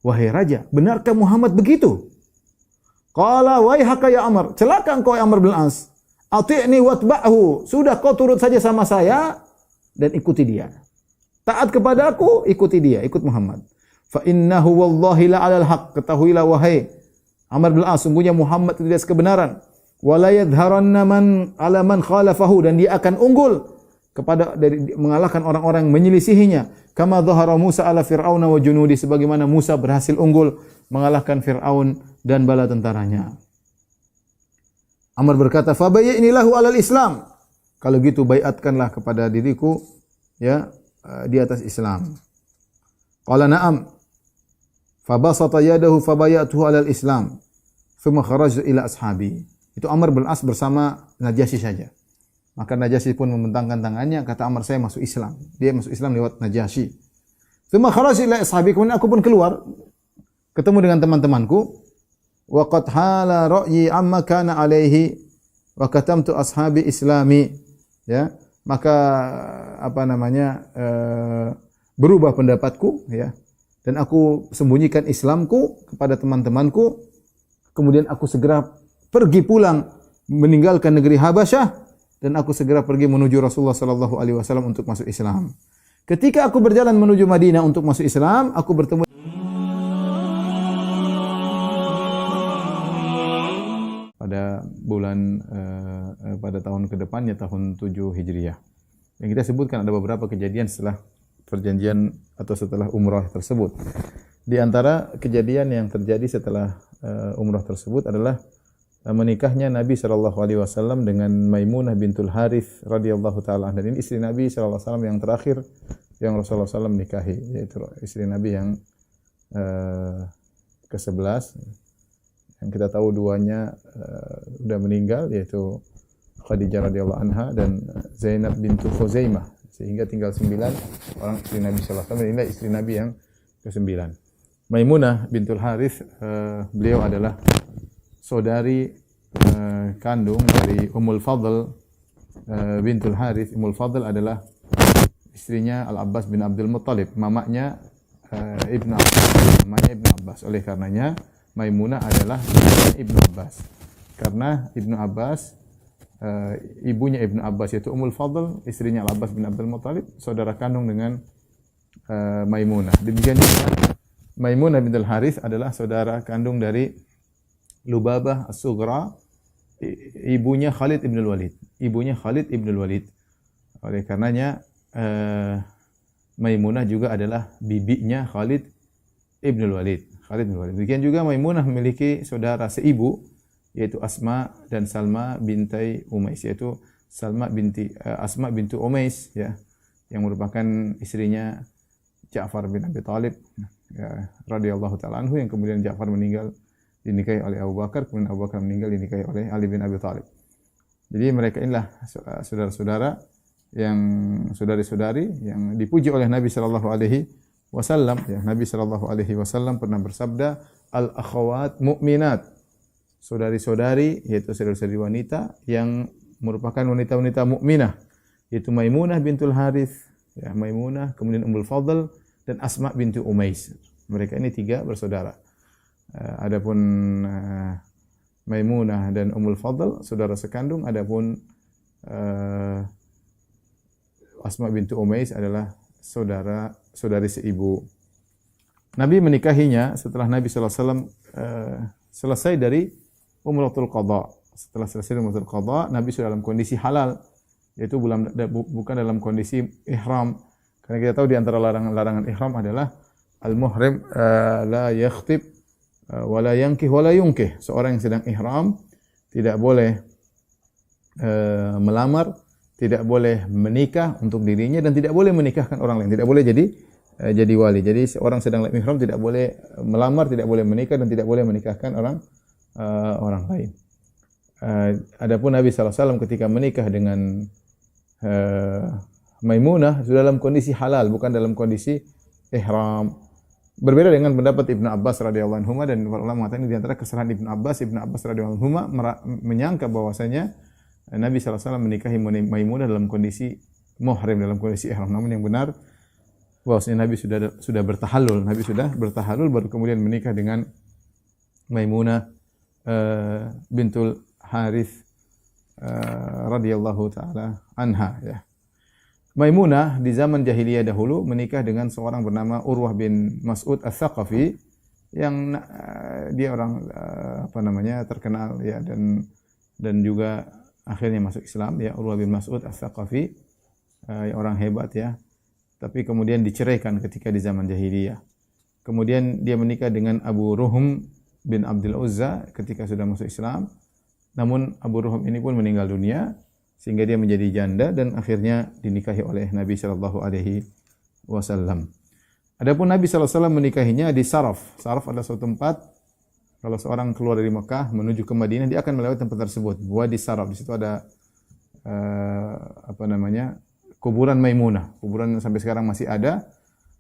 wahai raja, benarkah Muhammad begitu? Qala waihaka ya Amr, celaka engkau ya Amr bin As. Ati'ni watba'hu, sudah kau turut saja sama saya dan ikuti dia. Taat kepada aku, ikuti dia, ikut Muhammad. Fa innahu wallahi la 'alal haqq, ketahuilah wahai Amr bin As, sungguhnya Muhammad itu di atas kebenaran. Wa la yadhharanna man 'ala man khalafahu, dan dia akan unggul kepada dari mengalahkan orang-orang yang menyelisihinya. Kama dhahara Musa 'ala Fir'auna wa junudi, sebagaimana Musa berhasil unggul mengalahkan Fir'aun dan bala tentaranya. Amr berkata, "Fa bayyini lahu 'alal Islam." Kalau gitu baiatkanlah kepada diriku ya di atas Islam. Qala na'am. Fa basata yadahu fa bayatuhu 'alal Islam. Thumma kharajtu ila ashabi. Itu Amr bin As bersama Najasyi saja. Maka Najasyi pun membentangkan tangannya, kata Amr, saya masuk Islam. Dia masuk Islam lewat Najasyi. Thumma kharajtu ila ashabi. Kemudian aku pun keluar ketemu dengan teman-temanku. Wa qad hala ra'yi amma kana alaihi wa katamtu ashabi islami. Ya, maka berubah pendapatku ya, dan aku sembunyikan Islamku kepada teman-temanku. Kemudian aku segera pergi pulang meninggalkan negeri Habasyah, dan aku segera pergi menuju Rasulullah sallallahu alaihi wasallam untuk masuk Islam. Ketika aku berjalan menuju Madinah untuk masuk Islam, aku bertemu pada bulan pada tahun kedepannya, tahun 7 Hijriah. Yang kita sebutkan ada beberapa kejadian setelah perjanjian atau setelah umrah tersebut. Di antara kejadian yang terjadi setelah umrah tersebut adalah menikahnya Nabi sallallahu alaihi wasallam dengan Maimunah bintul Harith radhiyallahu taala, dan ini istri Nabi sallallahu alaihi wasallam yang terakhir yang Rasulullah SAW nikahi, yaitu istri Nabi yang ke-11. Yang kita tahu duanya sudah meninggal, yaitu Khadijah radhiyallahu anha dan Zainab bintu Khuzaimah, sehingga tinggal 9 orang istri Nabi sallallahu alaihi wasallam. Inilah istri Nabi yang ke-9. Maimunah bintul Harith, beliau adalah saudari kandung dari Ummul Fadl bintul Harith. Ummul Fadl adalah istrinya Al-Abbas bin Abdul Muttalib, mamanya Ibnu Abbas. Oleh karenanya Maimunah adalah Ibnu Abbas. Karena Ibnu Abbas, ibunya Ibnu Abbas yaitu Ummul Fadl, istrinya Al-Abbas bin Abdul Muttalib, saudara kandung dengan Maimunah. Demikian juga Maimunah bintul Harith adalah saudara kandung dari Lubabah As-Sughra, ibunya Khalid ibn Walid. Oleh karenanya Maimunah juga adalah bibinya Khalid ibn Walid. Demikian juga Maimunah memiliki saudara seibu, yaitu Asma dan Salma bintai Umais, yaitu Asma bintu Umais ya, yang merupakan istrinya Ja'far bin Abi Thalib ya, radhiyallahu taala anhu, yang kemudian Ja'far meninggal dinikahi oleh Abu Bakar, kemudian Abu Bakar meninggal dinikahi oleh Ali bin Abi Thalib. Jadi mereka inilah saudara-saudara yang saudari-saudari yang dipuji oleh Nabi sallallahu alaihi wasallam ya. Nabi sallallahu alaihi wasallam pernah bersabda, al-akhawat mu'minat, saudari-saudari yaitu saudari-saudari wanita yang merupakan wanita-wanita mukminah, yaitu Maimunah bintul Harith ya, Maimunah, kemudian Ummul Fadl dan Asma bintu Umais. Mereka ini 3 bersaudara. Adapun Maimunah dan Ummul Fadl saudara sekandung, adapun Asma bintu Umais adalah saudari seibu. Nabi menikahinya setelah Nabi sallallahu alaihi wasallam selesai dari Umratul Qadha. Setelah selesai Umratul Qadha, Nabi sudah dalam kondisi halal, yaitu bukan dalam kondisi ihram. Karena kita tahu di antara larangan ihram adalah al-muhrim la yakhtib wa la yankih wa la yunkih. Seorang yang sedang ihram tidak boleh melamar, tidak boleh menikah untuk dirinya, dan tidak boleh menikahkan orang lain, tidak boleh jadi wali. Jadi seorang sedang ihram tidak boleh melamar, tidak boleh menikah, dan tidak boleh menikahkan orang lain. Adapun Nabi sallallahu alaihi wasallam ketika menikah dengan Maimunah sudah dalam kondisi halal, bukan dalam kondisi ihram. Berbeda dengan pendapat Ibnu Abbas radhiyallahu anhu, dan ulama mengatakan di antara kesalahan Ibnu Abbas radhiyallahu anhu menyangka bahwasanya Nabi sallallahu alaihi wasallam menikahi Maimunah dalam kondisi muhrim, dalam kondisi ihram. Namun yang benar bahwasanya Nabi sudah bertahallul. Nabi sudah bertahallul baru kemudian menikah dengan Maimunah bintul Harith radhiyallahu taala anha ya. Maimunah di zaman jahiliyah dahulu menikah dengan seorang bernama Urwah bin Mas'ud Ats-Tsaqafi yang dia orang terkenal ya dan juga akhirnya masuk Islam ya. Urwah bin Mas'ud Ats-Tsaqafi orang hebat ya. Tapi kemudian diceraikan ketika di zaman jahiliyah. Kemudian dia menikah dengan Abu Ruhum bin Abdul Uzza ketika sudah masuk Islam. Namun Abu Ruhum ini pun meninggal dunia sehingga dia menjadi janda dan akhirnya dinikahi oleh Nabi sallallahu alaihi wasallam. Adapun Nabi sallallahu alaihi wasallam menikahinya di Saraf. Saraf adalah suatu tempat kalau seorang keluar dari Mekah menuju ke Madinah dia akan melewati tempat tersebut. Wadi Saraf. Di situ ada kuburan Maimunah. Kuburan sampai sekarang masih ada.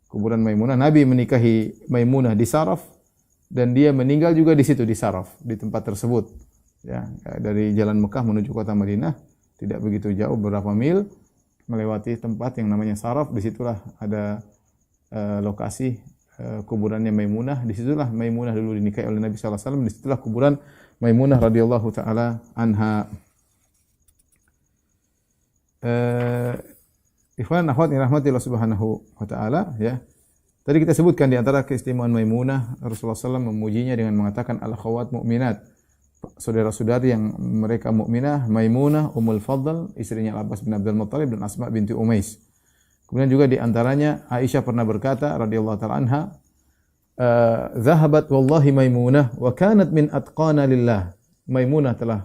Kuburan Maimunah. Nabi menikahi Maimunah di Saraf dan dia meninggal juga di situ di Saraf, di tempat tersebut. Ya, dari jalan Mekah menuju kota Madinah tidak begitu jauh, beberapa mil melewati tempat yang namanya Saraf. Disitulah ada lokasi kuburannya Maimunah. Disitulah Maimunah dulu dinikahi oleh Nabi sallallahu alaihi wasallam. Disitulah kuburan Maimunah radhiyallahu taala anha. Ikhwan akhwat yang rahmati Allah Subhanahu wa taala ya. Tadi kita sebutkan di antara keistimewaan Maimunah, Rasulullah SAW memujinya dengan mengatakan al-akhawat mu'minat. Saudara-saudari yang mereka mukminah, Maimunah Ummul Fadl, istrinya Al-Abbas bin Abdul Muttalib dan Asma binti Umais. Kemudian juga di antaranya Aisyah pernah berkata radhiyallahu taala anha, "Zahabat wallahi Maimunah wa kanat min atqana lillah." Maimunah telah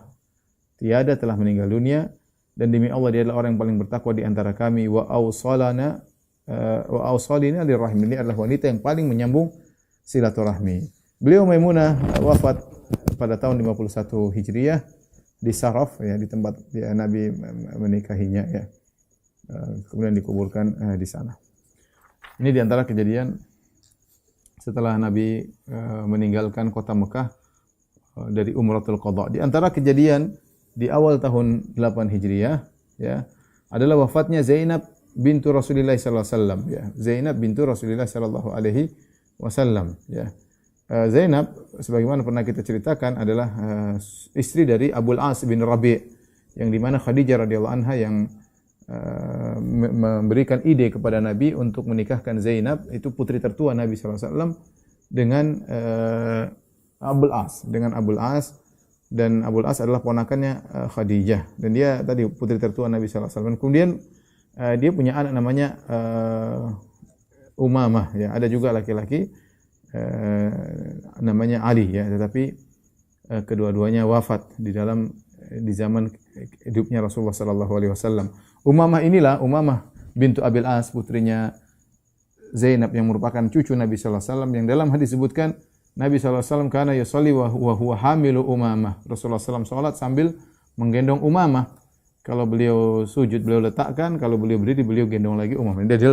meninggal dunia dan demi Allah dia adalah orang yang paling bertakwa di antara kami. Wa awsalina lirrahim. Ini adalah wanita yang paling menyambung silaturahmi. Beliau Maimunah wafat pada tahun 51 Hijriah di Saraf ya, di tempat Nabi menikahinya ya. Kemudian dikuburkan di sana. Ini di antara kejadian setelah Nabi meninggalkan kota Mekah dari Umratul Qadha. Di antara kejadian di awal tahun 8 Hijriah ya adalah wafatnya Zainab bintu Rasulullah sallallahu alaihi wasallam ya. Zainab bintu Rasulullah sallallahu alaihi wasallam ya. Zainab sebagaimana pernah kita ceritakan adalah istri dari Abul As bin Rabi' yang di mana Khadijah radhiyallahu anha yang memberikan ide kepada Nabi untuk menikahkan Zainab, itu putri tertua Nabi sallallahu alaihi wasallam dengan Abul As dan Abul As adalah ponakannya Khadijah dan dia tadi putri tertua Nabi sallallahu alaihi wasallam. Kemudian dia punya anak namanya Umamah ya, ada juga laki-laki namanya Ali ya, tetapi kedua-duanya wafat di zaman hidupnya Rasulullah sallallahu alaihi wasallam. Umamah bintu Abil As, putrinya Zainab yang merupakan cucu Nabi sallallahu alaihi wasallam, yang dalam hadis disebutkan Nabi sallallahu alaihi wasallam kana yusalli wa huwa hamilu Umamah. Rasulullah sallallahu alaihi wasallam salat sambil menggendong Umamah. Kalau beliau sujud beliau letakkan, kalau beliau berdiri beliau gendong lagi Umamah. Ini dalil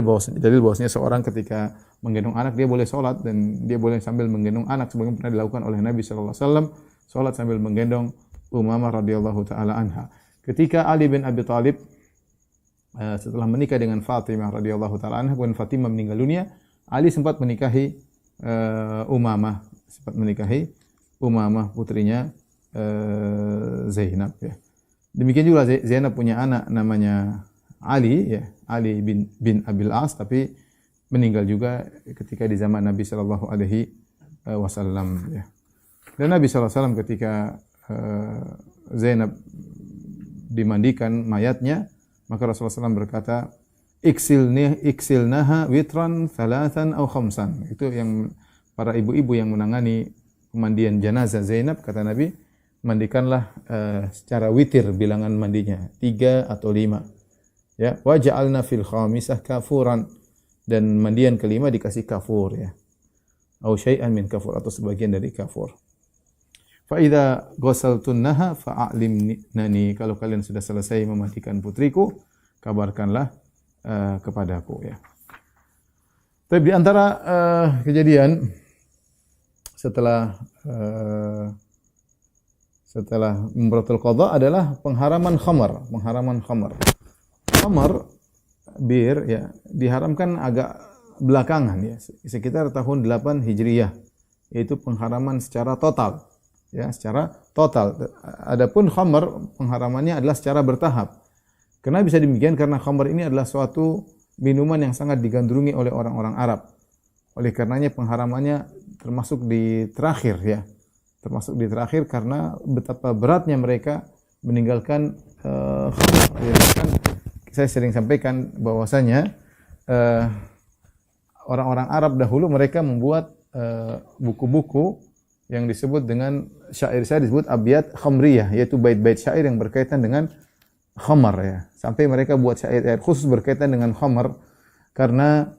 bahwasanya seorang ketika menggendong anak dia boleh salat dan dia boleh sambil menggendong anak sebagaimana pernah dilakukan oleh Nabi sallallahu alaihi wasallam, salat sambil menggendong Umamah radhiyallahu taala anha. Ketika Ali bin Abi Thalib setelah menikah dengan Fatimah radhiyallahu taala anha, kemudian Fatimah meninggal dunia, Ali sempat menikahi Umamah putrinya Zainab ya. Demikian juga Zainab punya anak namanya Ali ya, Ali bin Abil As, tapi meninggal juga ketika di zaman Nabi sallallahu alaihi wasallam ya. Dan Nabi sallallahu alaihi wasallam ketika Zainab dimandikan mayatnya, maka Rasulullah SAW berkata, iksilnaha witran thalathan aw khamsan. Itu yang para ibu-ibu yang menangani pemandian jenazah Zainab, kata Nabi, mandikanlah secara witir bilangan mandinya, 3 atau 5. Ya, wa ja'alna fil khamisah kafuran, dan mandian kelima dikasih kafur ya. Au syai'an min kafur, atau sebagian dari kafur. Fa idza ghasaltunnaha fa'alimnani, kalau kalian sudah selesai memandikan putriku, kabarkanlah kepadaku ya. Tapi di antara kejadian setelah Umratul Qadha adalah pengharaman khamar. Khamar bir ya diharamkan agak belakangan ya, sekitar tahun 8 Hijriyah, yaitu pengharaman secara total. Ya, secara total. Adapun khamar pengharamannya adalah secara bertahap. Kenapa bisa demikian? Karena khamar ini adalah suatu minuman yang sangat digandrungi oleh orang-orang Arab. Oleh karenanya pengharamannya termasuk di terakhir ya. Termasuk di terakhir karena betapa beratnya mereka meninggalkan khamar. Ya, kan saya sering sampaikan bahwasanya orang-orang Arab dahulu mereka membuat buku-buku yang disebut dengan syair-syair disebut abyat khamriyah, yaitu bait-bait syair yang berkaitan dengan khamar ya. Sampai mereka buat syair-syair khusus berkaitan dengan khamar karena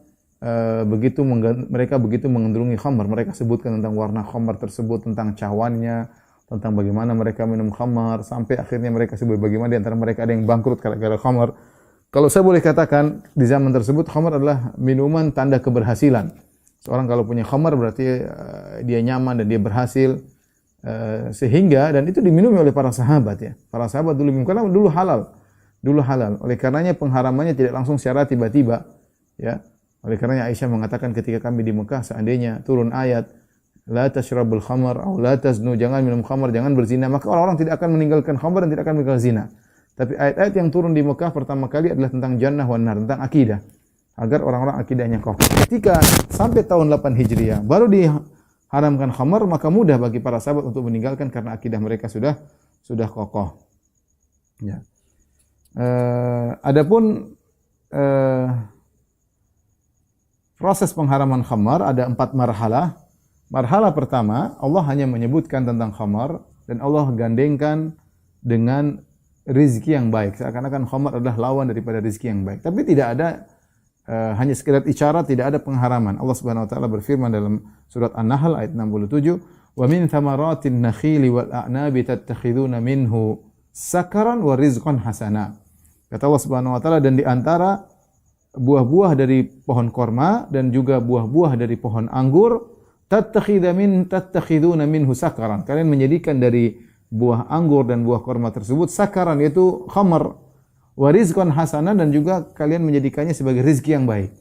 mereka begitu mengandungi khamar. Mereka sebutkan tentang warna khamar tersebut, tentang cawannya, tentang bagaimana mereka minum khamar, sampai akhirnya mereka sebut bagaimana di antara mereka ada yang bangkrut gara-gara khamar. Kalau saya boleh katakan di zaman tersebut khamar adalah minuman tanda keberhasilan. Seorang kalau punya khamar berarti dia nyaman dan dia berhasil. Sehingga dan itu diminumi oleh para sahabat ya. Para sahabat dulu minum karena dulu halal. Dulu halal. Oleh karenanya pengharamannya tidak langsung secara tiba-tiba ya. Oleh karenanya Aisyah mengatakan ketika kami di Mekah seandainya turun ayat la tasyrabul khamar atau la taznu, jangan minum khamar, jangan berzina, maka orang-orang tidak akan meninggalkan khamar dan tidak akan meninggalkan zina. Tapi ayat-ayat yang turun di Mekah pertama kali adalah tentang jannah wan nar, tentang akidah. Agar orang-orang akidahnya kokoh. Ketika sampai tahun 8 Hijriah baru diharamkan khamar, maka mudah bagi para sahabat untuk meninggalkan karena akidah mereka sudah kokoh. Ya. Adapun proses pengharaman khamar ada 4 marhalah. Marhalah pertama, Allah hanya menyebutkan tentang khamar dan Allah gandengkan dengan rizki yang baik. Seakan-akan khamar adalah lawan daripada rizki yang baik. Tapi tidak ada hanya sekedar isyarat, tidak ada pengharaman. Allah Subhanahu wa taala berfirman dalam surat An-Nahl ayat 67, "Wa min thamaratin nakhili wal a'nabi tattakhiduna minhu sakaran wa rizqan hasana." Kata Allah Subhanahu wa taala, dan di antara buah-buah dari pohon korma dan juga buah-buah dari pohon anggur, tattakhiduna minhu sakaran. Kalian menjadikan dari buah anggur dan buah korma tersebut sakaran, yaitu khamar. Wa rizqan hasana, dan juga kalian menjadikannya sebagai rezeki yang baik.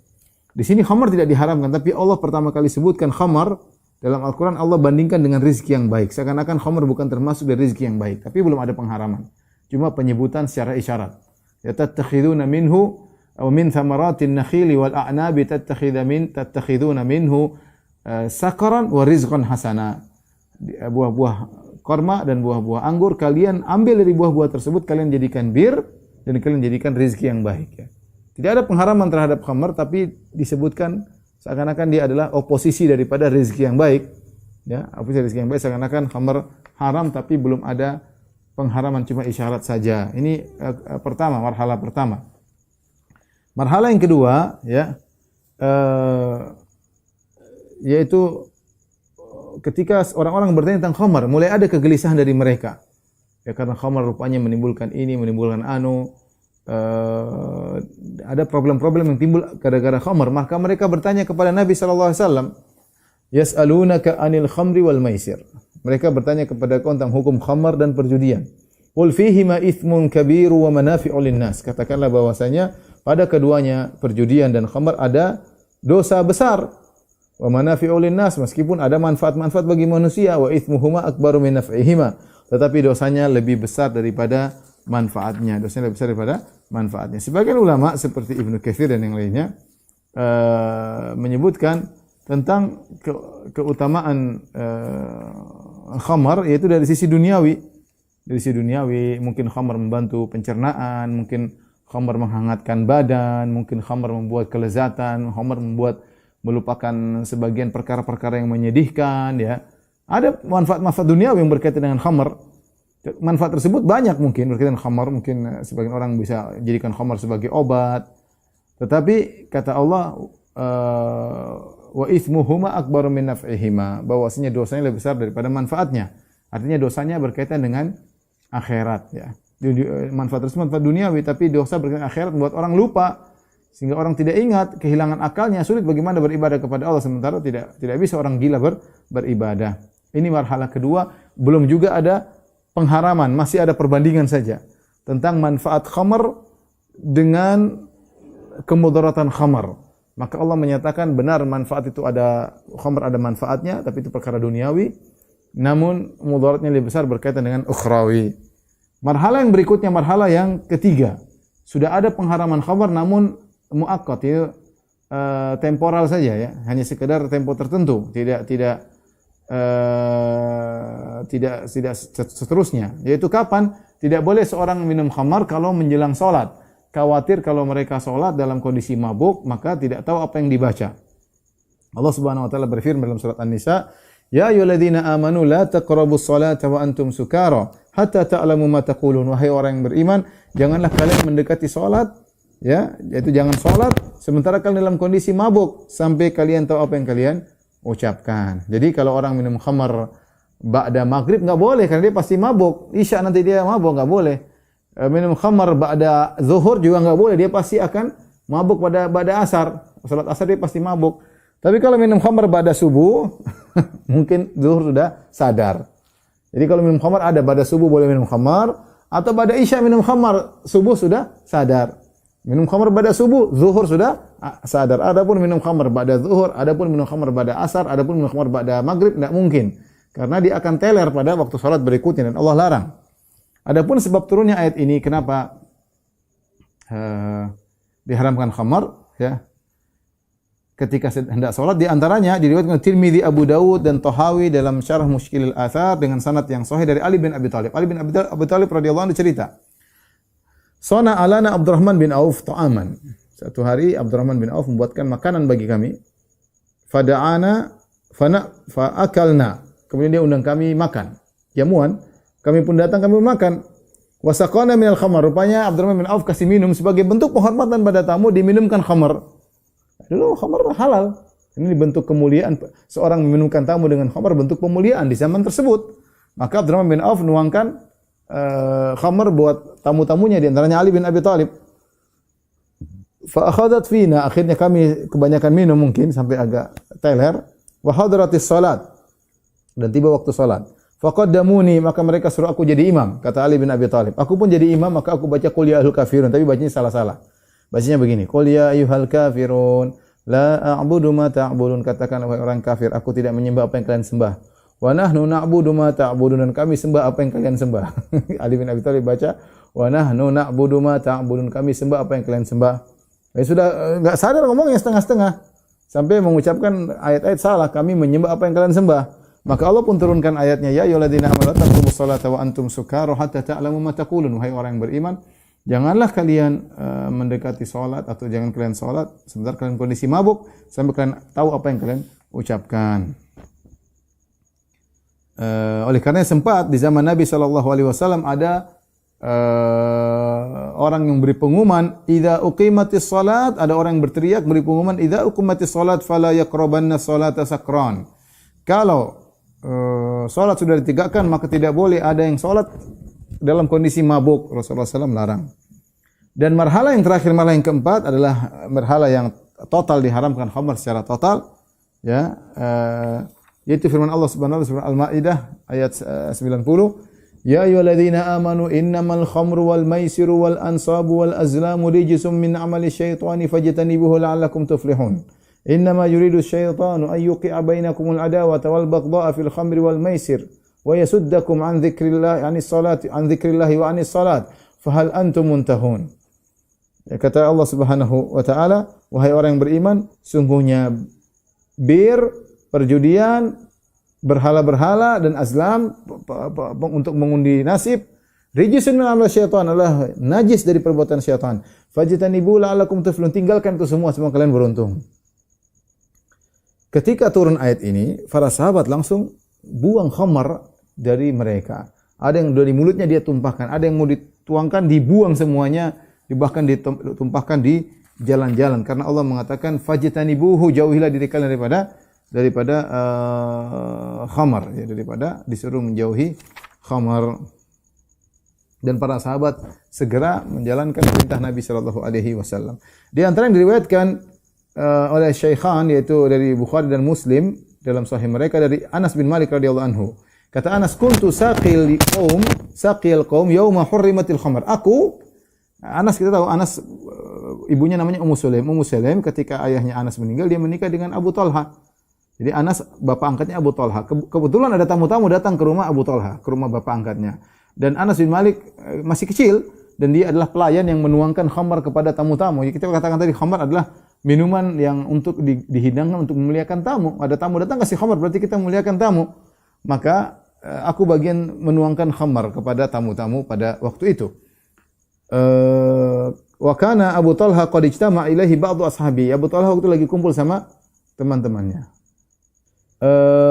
Di sini khamar tidak diharamkan, tapi Allah pertama kali sebutkan khamar dalam Al-Qur'an, Allah bandingkan dengan rezeki yang baik. Seakan-akan khamar bukan termasuk dari rezeki yang baik, tapi belum ada pengharaman. Cuma penyebutan secara isyarat. Ya tattakhiduna minhu aw min thamaratin nakhili wal a'nabi tattakhiduna minhu sakaran wa rizqan hasana. Buah-buah korma dan buah-buah anggur kalian ambil dari buah-buah tersebut, kalian jadikan bir dan kalian jadikan rezeki yang baik ya. Tidak ada pengharaman terhadap khamar, tapi disebutkan seakan-akan dia adalah oposisi daripada rezeki yang baik ya. Oposisi rezeki yang baik, seakan-akan khamar haram tapi belum ada pengharaman, cuma isyarat saja. Ini pertama, marhalah pertama. Marhalah yang kedua ya, yaitu ketika orang-orang bertanya tentang khamar, mulai ada kegelisahan dari mereka. Ya, karena khamar rupanya menimbulkan ini, menimbulkan ada problem-problem yang timbul gara-gara khamar. Maka mereka bertanya kepada Nabi sallallahu alaihi wasallam, "Yas'alunaka 'anil khamri wal maisir." Mereka bertanya kepada kau tentang hukum khamar dan perjudian. "Qul fihima itsmun kabiru wa manafi'u lin-nas." Katakanlah bahwasanya pada keduanya, perjudian dan khamar, ada dosa besar. Wa manafi'u lin-nas, meskipun ada manfaat-manfaat bagi manusia, wa itsmuhuma akbaru min naf'ihima. Tetapi dosanya lebih besar daripada manfaatnya. Dosanya lebih besar daripada manfaatnya. Sebagian ulama seperti Ibnu Katsir dan yang lainnya menyebutkan tentang keutamaan khamar, yaitu dari sisi duniawi. Dari sisi duniawi, mungkin khamar membantu pencernaan, mungkin khamar menghangatkan badan, mungkin khamar membuat kelezatan, khamar membuat melupakan sebagian perkara-perkara yang menyedihkan ya. Ada manfaat-manfaat duniawi yang berkaitan dengan khamar. Manfaat tersebut banyak mungkin berkaitan dengan khamar. Mungkin sebagian orang bisa jadikan khamar sebagai obat. Tetapi kata Allah, wa itsmuhuma akbaru min naf'ihima, bahwasanya dosanya lebih besar daripada manfaatnya. Artinya dosanya berkaitan dengan akhirat ya. Manfaat tersebut manfaat duniawi, tapi dosa berkaitan dengan akhirat membuat orang lupa. Sehingga orang tidak ingat, kehilangan akalnya, sulit bagaimana beribadah kepada Allah, sementara tidak bisa orang gila beribadah. Ini marhalah kedua, belum juga ada pengharaman, masih ada perbandingan saja tentang manfaat khamar dengan kemudaratan khamar. maka Allah menyatakan benar manfaat itu ada, khamr ada manfaatnya, tapi itu perkara duniawi. Namun mudaratnya lebih besar berkaitan dengan ukhrawi. Marhala yang berikutnya, marhala yang ketiga. Sudah ada pengharaman khamr namun muakkad, ya, temporal saja ya, hanya sekedar tempo tertentu, tidak seterusnya. Yaitu kapan? Tidak boleh seorang minum khamar kalau menjelang salat. Khawatir kalau mereka salat dalam kondisi mabuk, maka tidak tahu apa yang dibaca. Allah Subhanahu wa taala berfirman dalam surat An-Nisa, "Ya ayyuhalladzina amanu la taqrabus salata wa antum sukara hatta ta'lamu ma taqulun." Wahai orang yang beriman, janganlah kalian mendekati salat, ya, yaitu jangan salat sementara kalian dalam kondisi mabuk sampai kalian tahu apa yang kalian ucapkan. Jadi kalau orang minum khamar ba'da maghrib enggak boleh karena dia pasti mabuk. Isya nanti dia mabuk, enggak boleh. Minum khamar ba'da zuhur juga enggak boleh, dia pasti akan mabuk pada asar. Salat asar dia pasti mabuk. Tapi kalau minum khamar ba'da subuh, mungkin zuhur sudah sadar. Jadi kalau minum khamar ada ba'da subuh boleh minum khamar, atau ba'da isya minum khamar, subuh sudah sadar. Minum khamar ba'da subuh, zuhur sudah sadar. Adapun minum khamar ba'da zuhur, adapun minum khamar ba'da asar, adapun minum khamar ba'da maghrib tidak mungkin. Karena dia akan teler pada waktu salat berikutnya dan Allah larang. Adapun sebab turunnya ayat ini, kenapa diharamkan khamar, ya, ketika hendak salat, di antaranya diriwayatkan Tirmidzi, Abu Dawud dan Tahawi dalam Syarah Mushkilil Athar dengan sanad yang sahih dari Ali bin Abi Thalib. Ali bin Abi Thalib radhiyallahu anhu cerita, "Sana alana Abdurrahman bin Auf ta'aman." Satu hari Abdurrahman bin Auf membuatkan makanan bagi kami. Fada'ana fa'akalna. Kemudian dia undang kami makan. Jamuan. Kami pun datang, kami pun makan. Wasaqana minal khamar. Rupanya Abdurrahman bin Auf kasih minum sebagai bentuk penghormatan pada tamu, diminumkan khamar. Dulu khamar halal. Ini bentuk kemuliaan. Seorang meminumkan tamu dengan khamar bentuk pemuliaan di zaman tersebut. Maka Abdurrahman bin Auf nuangkan khamar buat tamu-tamunya, di antaranya Ali bin Abi Thalib. Fa akhadat fina, akhirnya kami kebanyakan minum mungkin sampai agak teler. Wa hadratis salat, dan tiba waktu salat. Faqaddamuni, maka mereka suruh aku jadi imam, kata Ali bin Abi Thalib. Aku pun jadi imam, maka aku baca qul ya ayyuhal kafirun, tapi bacanya salah-salah. Bacanya begini, qul ya ayyuhal kafirun, la a'budu ma ta'budun, katakan wahai orang kafir, aku tidak menyembah apa yang kalian sembah. Wa nahnu na'budu ma ta'budun, dan kami sembah apa yang kalian sembah. Ali bin Abi Thalib baca, wa nahnu na'budu ma ta'budun, kami sembah apa yang kalian sembah. Sudah enggak sadar ngomongnya setengah-setengah. Sampai mengucapkan ayat-ayat salah, kami menyembah apa yang kalian sembah. Maka Allah pun turunkan ayatnya, ya ayyuhalladzina amanu la taqrabus salata wa antum sukara hatta ta'lamu ma taqulun. Wahai orang yang beriman, janganlah kalian mendekati salat atau jangan kalian salat sebentar kalian kondisi mabuk sampai kalian tahu apa yang kalian ucapkan. Oleh karena sempat di zaman Nabi sallallahu alaihi wasallam ada orang yang beri pengumuman idza uqimatis salat, ada orang yang berteriak beri pengumuman idza uqimatis salat fala yaqrabanna salata sakran. Kalau salat sudah ditegakkan, maka tidak boleh ada yang salat dalam kondisi mabuk. Rasulullah SAW larang. Dan marhala yang terakhir, marhala yang keempat adalah marhala yang total diharamkan khamar secara total, ya, yaitu firman Allah Subhanahu wa taala surah Al-Maidah ayat 90, ya ayyuhalladzina amanu innamal khamru wal maisiru wal ansabu wal azlamu rijsum min amali syaitani fajtanibuhu la'allakum tuflihun. Innama yuridu syaitanu an yuqi'a bainakumul adawata wal baghdha'a fil khamri wal maisir wa yasuddakum an dzikrillah an dzikrillah wa anis salat fahal antum muntahun. Ya, kata Allah Subhanahu wa taala, wahai orang yang beriman, sungguhnya bir, perjudian, berhala-berhala dan azlam untuk mengundi nasib, rijsun min amali syaitan, adalah najis dari perbuatan syaitan. Fajtanibu la'allakum tuflihun, tinggalkan itu semua kalian beruntung. Ketika turun ayat ini, para sahabat langsung buang khamar dari mereka. Ada yang dari mulutnya dia tumpahkan, ada yang mau dituangkan, dibuang semuanya, bahkan ditumpahkan di jalan-jalan. Karena Allah mengatakan, fajtanibuhu, jauhilah diri kalian daripada khamar, ya, daripada disuruh menjauhi khamar. Dan para sahabat segera menjalankan perintah Nabi sallallahu alaihi wasallam. Di antara yang diriwayatkan oleh Syaikhan, yaitu dari Bukhari dan Muslim dalam sahih mereka, dari Anas bin Malik radhiyallahu anhu. Kata Anas, kuntu saqil qaum yauma hurrimatil khamar. Aku, Anas, kita tahu Anas ibunya namanya Ummu Sulaim. Ummu Sulaim ketika ayahnya Anas meninggal, dia menikah dengan Abu Talha. Jadi Anas bapak angkatnya Abu Talha. Kebetulan ada tamu-tamu datang ke rumah Abu Talha, ke rumah bapak angkatnya. Dan Anas bin Malik masih kecil dan dia adalah pelayan yang menuangkan khamar kepada tamu-tamu. Jadi kita katakan tadi khamar adalah minuman yang untuk dihidangkan untuk memuliakan tamu. Ada tamu datang kasih khamar, berarti kita memuliakan tamu. Maka aku bagian menuangkan khamar kepada tamu-tamu pada waktu itu. Wa kana Abu Talha qad ijtama ilaihi ba'du ashabi. Abu Talha waktu lagi kumpul sama teman-temannya.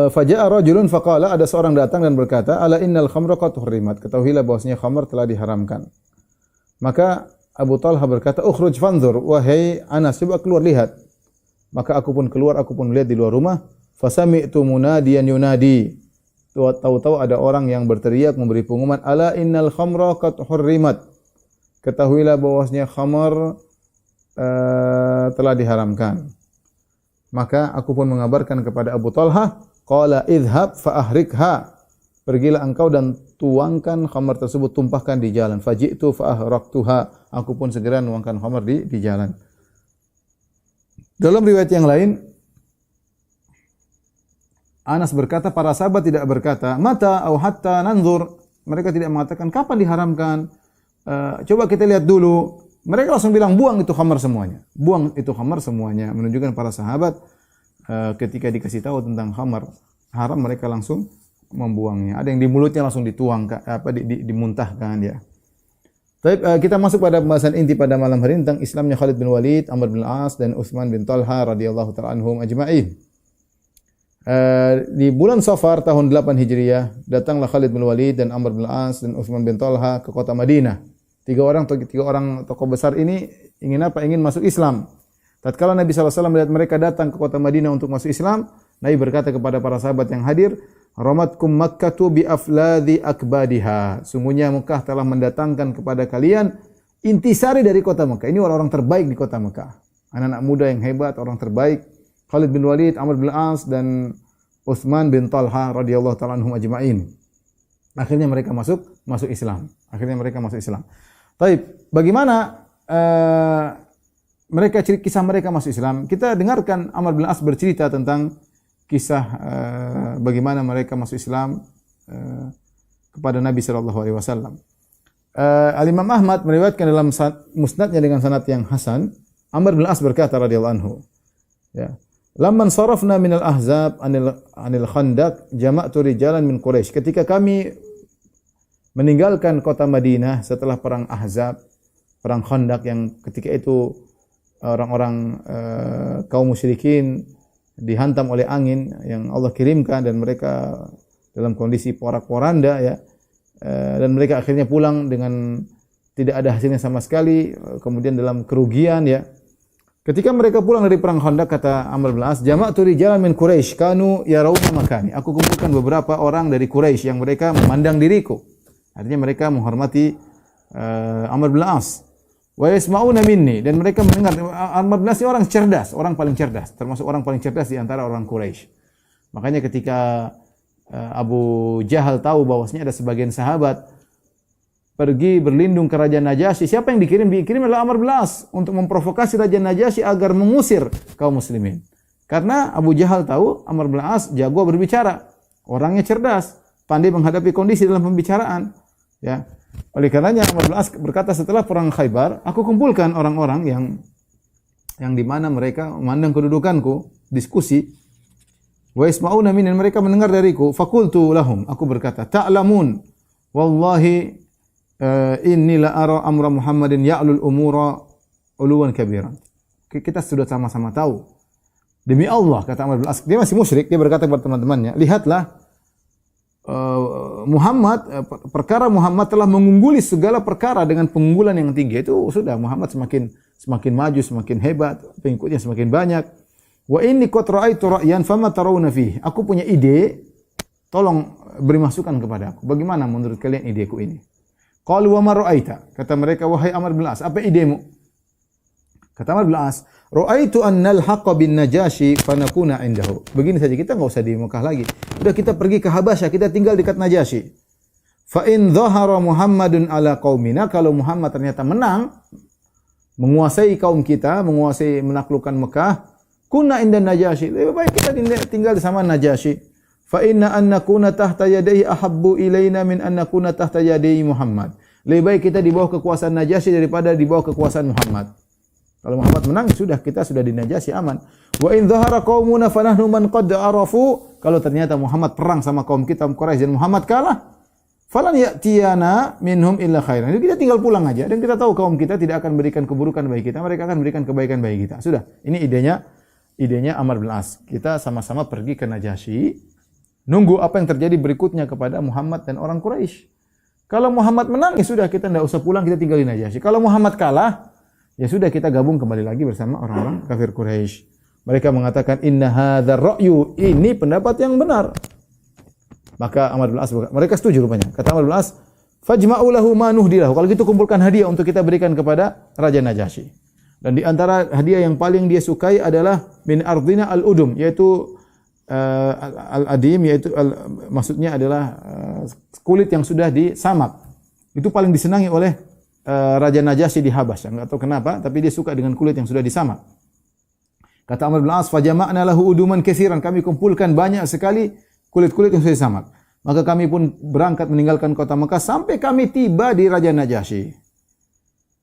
Faja'a rajulun faqala, ada seorang datang dan berkata, ala innal khamra qad hurrimat. Ketahuilah bahwasanya khamar telah diharamkan. Maka Abu Talha berkata, ukhruj fanzur, wahai Anas, coba keluar lihat. Maka aku pun keluar, aku pun melihat di luar rumah. Fasami'tu munadiyan yunadi. Tahu-tahu ada orang yang berteriak memberi pengumuman, ala innal khamra qad hurrimat. Ketahuilah bahwasanya khamar telah diharamkan. Maka aku pun mengabarkan kepada Abu Talha, qala idhhab fa ahrikha. Pergilah engkau dan tuangkan khamar tersebut, tumpahkan di jalan. Faji'tu fa ahraktuha. Aku pun segera nuangkan khamar di jalan. Dalam riwayat yang lain, Anas berkata, para sahabat tidak berkata, mata au hatta nanzur. Mereka tidak mengatakan kapan diharamkan. Coba kita lihat dulu. Mereka langsung bilang buang itu khamar semuanya. Buang itu khamar semuanya. Menunjukkan para sahabat ketika dikasih tahu tentang khamar haram, mereka langsung membuangnya. Ada yang di mulutnya langsung dituang, dimuntahkan ya. Tapi kita masuk pada pembahasan inti pada malam hari ini tentang Islamnya Khalid bin Walid, Amr bin Al-As dan Utsman bin Talha radhiyallahu ta'ala anhum ajma'in. Di bulan Safar tahun 8 Hijriah, datanglah Khalid bin Walid dan Amr bin Al-As dan Utsman bin Talha ke kota Madinah. Tiga orang tokoh besar ini ingin apa? Ingin masuk Islam. Tatkala Nabi SAW melihat mereka datang ke kota Madinah untuk masuk Islam, Nabi berkata kepada para sahabat yang hadir, Ramatkum Makkatu bi afladhi akbadiha. Sungguhnya Mekah telah mendatangkan kepada kalian intisari dari kota Mekah. Ini orang-orang terbaik di kota Mekah. Anak-anak muda yang hebat, orang terbaik. Khalid bin Walid, Amr bin Al-As dan Utsman bin Talha radhiyallahu ta'ala anhum ajma'in. Akhirnya mereka masuk Islam. Baik, bagaimana kisah mereka masuk Islam? Kita dengarkan Amr bin As bercerita tentang kisah bagaimana mereka masuk Islam kepada Nabi sallallahu alaihi wasallam. Al-Imam Ahmad meriwayatkan dalam musnadnya dengan sanad yang hasan, Amr bin As berkata radhiyallahu anhu, ya, lamman sarafna minal ahzab anil khandaq jama'tu rijalan min Quraisy. Ketika kami meninggalkan kota Madinah setelah perang Ahzab, perang Khandaq yang ketika itu orang-orang kaum musyrikin dihantam oleh angin yang Allah kirimkan dan mereka dalam kondisi porak-poranda ya, dan mereka akhirnya pulang dengan tidak ada hasilnya sama sekali, kemudian dalam kerugian ya. Ketika mereka pulang dari perang Khandaq, kata Amr bin As, jama'tu rijalan min Quraisy kanu yarawna makani. Aku kumpulkan beberapa orang dari Quraisy yang mereka memandang diriku. Artinya mereka menghormati Amr bin As. Wa yasma'una minni, dan mereka mendengar. Amr bin As ini orang cerdas, orang paling cerdas, termasuk orang paling cerdas di antara orang Quraisy. Makanya ketika Abu Jahal tahu bahwasanya ada sebagian sahabat pergi berlindung ke Raja Najasyi, siapa yang dikirim? Dikirim adalah Amr bin As untuk memprovokasi Raja Najasyi agar mengusir kaum muslimin. Karena Abu Jahal tahu Amr bin As jago berbicara, orangnya cerdas, pandai menghadapi kondisi dalam pembicaraan. Ya, oleh karenanya Amr bin As berkata setelah perang Khaybar, aku kumpulkan orang-orang yang di mana mereka memandang kedudukanku, diskusi. Wa isma'una min, mereka mendengar dariku. Fakultu lahum, aku berkata, ta'lamun wallahi inni la ara amra Muhammadin ya'lul umura uluwan kabiran. Kita sudah sama-sama tahu. Demi Allah, kata Amr bin As, dia masih musyrik, dia berkata kepada teman-temannya, lihatlah perkara Muhammad telah mengungguli segala perkara dengan pengunggulan yang tinggi. Itu sudah Muhammad semakin maju, semakin hebat, pengikutnya semakin banyak. Wa inni qad ra'aitu ra'yan fama tarawna fihi. Aku punya ide, tolong beri masukan kepada aku. Bagaimana menurut kalian ideku ini? Qalu wa ma ra'aita? Kata mereka, wahai Amr bin As, apa idemu? Kata Amr bin As, ra'aitu annal haqqa bin Najasyi fanakuna indahu. Begini saja, kita enggak usah di Mekah lagi. Udah kita pergi ke Habasyah, kita tinggal dekat Najasyi. Fa in dhahara Muhammadun ala qaumina, kalau Muhammad ternyata menang menguasai kaum kita, menguasai menaklukkan Mekah, kunna inda Najasyi. Lebih baik kita tinggal sama Najasyi. Fa inna an nakuna tahta yadayhi ahabbu ilaina min an nakuna tahta yadayhi Muhammad. Lebih baik kita di bawah kekuasaan Najasyi daripada di bawah kekuasaan Muhammad. Kalau Muhammad menang, kita sudah di Najasyi aman. Wa in dhahara qaumuna fanahnu man qad arafu. Kalau ternyata Muhammad perang sama kaum kita Quraisy dan Muhammad kalah, falan ya'tiyana minhum illa khairan. Jadi kita tinggal pulang aja dan kita tahu kaum kita tidak akan berikan keburukan bagi kita, mereka akan berikan kebaikan bagi kita. Sudah, ini idenya Amr bin As. Kita sama-sama pergi ke Najasyi, nunggu apa yang terjadi berikutnya kepada Muhammad dan orang Quraisy. Kalau Muhammad menang, ya sudah kita tidak usah pulang, kita tinggal di Najasyi. Kalau Muhammad kalah, ya sudah kita gabung kembali lagi bersama orang-orang kafir Quraisy. Mereka mengatakan inna hadzal ra'yu, ini pendapat yang benar. Maka Amr bin As, mereka setuju rupanya. Kata Amr bin As, fajma'u lahu ma nuhdilahu. Kalau gitu kumpulkan hadiah untuk kita berikan kepada Raja Najasyi. Dan di antara hadiah yang paling dia sukai adalah min ardina al-udum, yaitu al-adim, yaitu maksudnya adalah kulit yang sudah disamak. Itu paling disenangi oleh Raja Najasyi di Habasyah. Enggak tahu kenapa, tapi dia suka dengan kulit yang sudah disamak. Kata Amr bin As, fajama'na lahu uduman katsiran. Kami kumpulkan banyak sekali kulit-kulit yang sudah disamak. Maka kami pun berangkat meninggalkan kota Mekah sampai kami tiba di Raja Najasyi.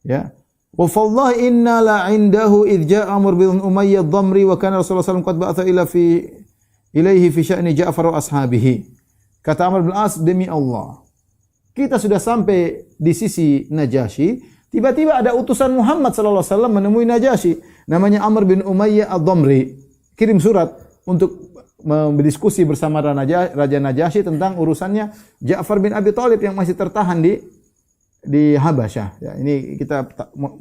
Ya. Wa fallahi inna la indahu idh ja'a Amr bin Umayyah ad-Dhamri wa kana Rasulullah sallallahu alaihi wasallam qad ba'atha ilaihi fi sya'ni Ja'far wa ashabihi. Kata Amr bin As, demi Allah, kita sudah sampai di sisi Najasyi, tiba-tiba ada utusan Muhammad sallallahu alaihi wasallam menemui Najasyi, namanya Amr bin Umayyah ad-Dhamri. Kirim surat untuk berdiskusi bersama Raja Najasyi tentang urusannya Ja'far bin Abi Thalib yang masih tertahan di Habasyah. Ya, ini kita